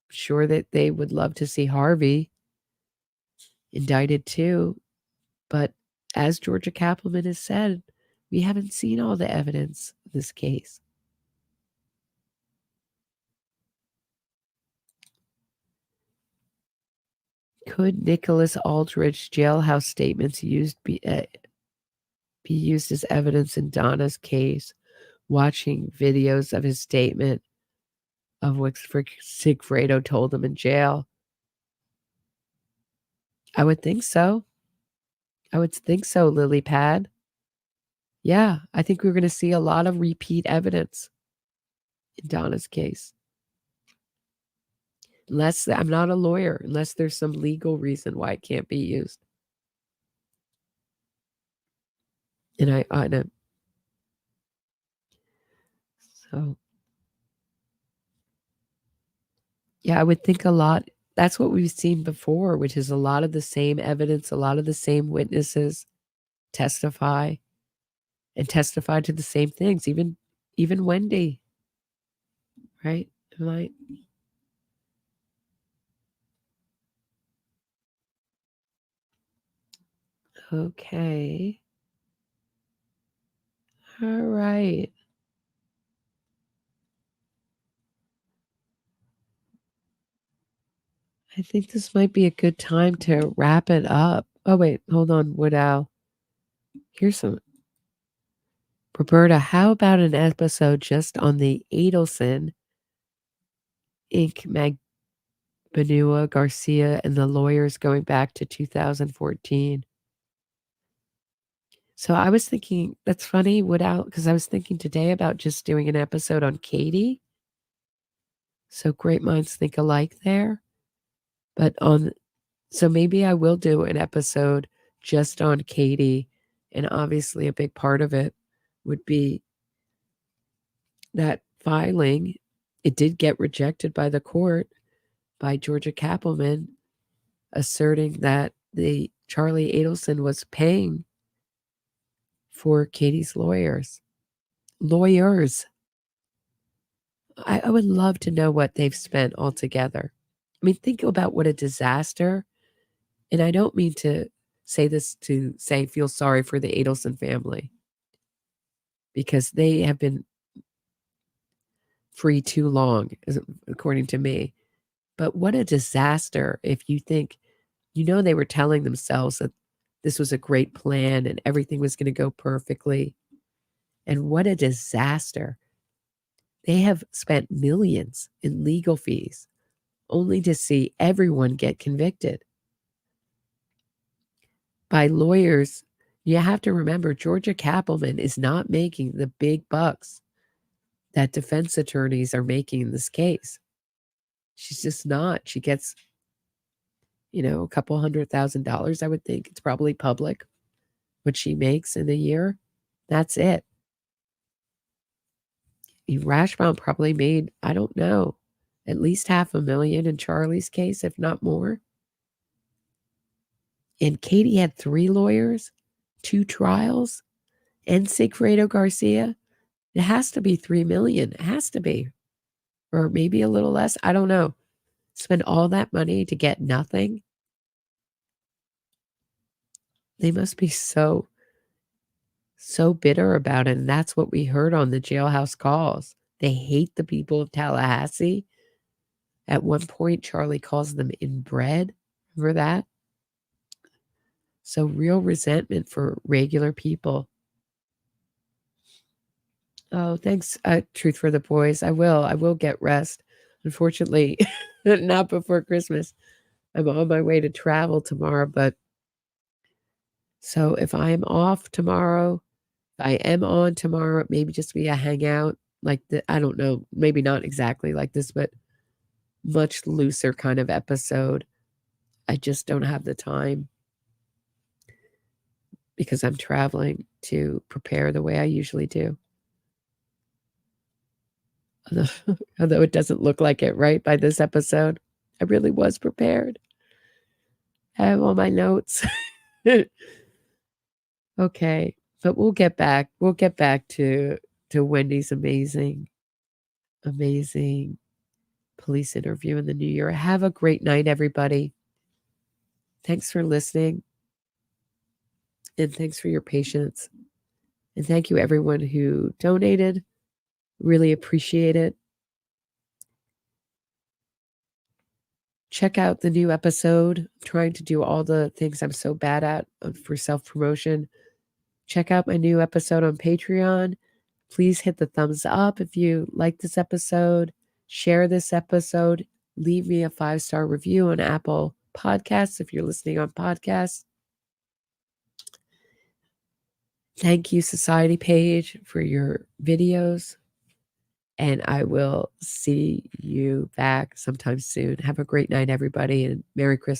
I'm sure that they would love to see Harvey indicted too. But as Georgia Kappelman has said, we haven't seen all the evidence in this case. Could Nicholas Aldridge's jailhouse statements be used as evidence in Donna's case? Watching videos of his statement of what Sigfredo told him in jail. I would think so. I would think so, Lily Pad. Yeah, I think we're going to see a lot of repeat evidence in Donna's case. Unless, I'm not a lawyer, unless there's some legal reason why it can't be used. And I know. So, yeah, I would think a lot. That's what we've seen before, which is a lot of the same evidence, a lot of the same witnesses testify and testify to the same things. Even Wendi, right? Okay. All right. I think this might be a good time to wrap it up. Oh, wait, hold on, Woodall. Here's some. Roberta, how about an episode just on the Adelson, Inc. Magbanua, Garcia, and the lawyers going back to 2014? So I was thinking, that's funny, Woodall, because I was thinking today about just doing an episode on Katie. So great minds think alike there. But so maybe I will do an episode just on Katie. And obviously a big part of it would be that filing. It did get rejected by the court by Georgia Kappelman, asserting that the Charlie Adelson was paying for Katie's lawyers. I would love to know what they've spent altogether. I mean, think about what a disaster. And I don't mean to say this to say feel sorry for the Adelson family, because they have been free too long, according to me. But what a disaster if you think, they were telling themselves that this was a great plan and everything was going to go perfectly. And what a disaster. They have spent millions in legal fees only to see everyone get convicted by lawyers. You have to remember, Georgia Kappelman is not making the big bucks that defense attorneys are making in this case. She's just not. She gets, a couple $100,000, I would think. It's probably public what she makes in a year. That's it. Rashbaum probably made, I don't know, at least $500,000 in Charlie's case, if not more. And Katie had 3 lawyers, 2 trials, and Sigfredo Garcia. It has to be $3 million. It has to be. Or maybe a little less. I don't know. Spend all that money to get nothing. They must be so bitter about it. And that's what we heard on the jailhouse calls. They hate the people of Tallahassee. At one point, Charlie calls them inbred. Remember that? So real resentment for regular people. Oh, thanks, Truth for the Boys. I will get rest. Unfortunately, not before Christmas. I'm on my way to travel tomorrow, but so if I am off tomorrow, if I am on tomorrow, maybe just be a hangout like I don't know, maybe not exactly like this, but much looser kind of episode. I just don't have the time because I'm traveling to prepare the way I usually do. Although it doesn't look like it, right? By this episode, I really was prepared. I have all my notes. Okay, but we'll get back. We'll get back to Wendy's amazing police interview in the new year. Have a great night, everybody. Thanks for listening. And thanks for your patience. And thank you, everyone who donated. Really appreciate it. Check out the new episode. I'm trying to do all the things I'm so bad at for self-promotion. Check out my new episode on Patreon. Please hit the thumbs up if you like this episode. Share this episode. Leave me a 5-star review on Apple Podcasts if you're listening on podcasts. Thank you, Society Page, for your videos. And I will see you back sometime soon. Have a great night, everybody, and Merry Christmas.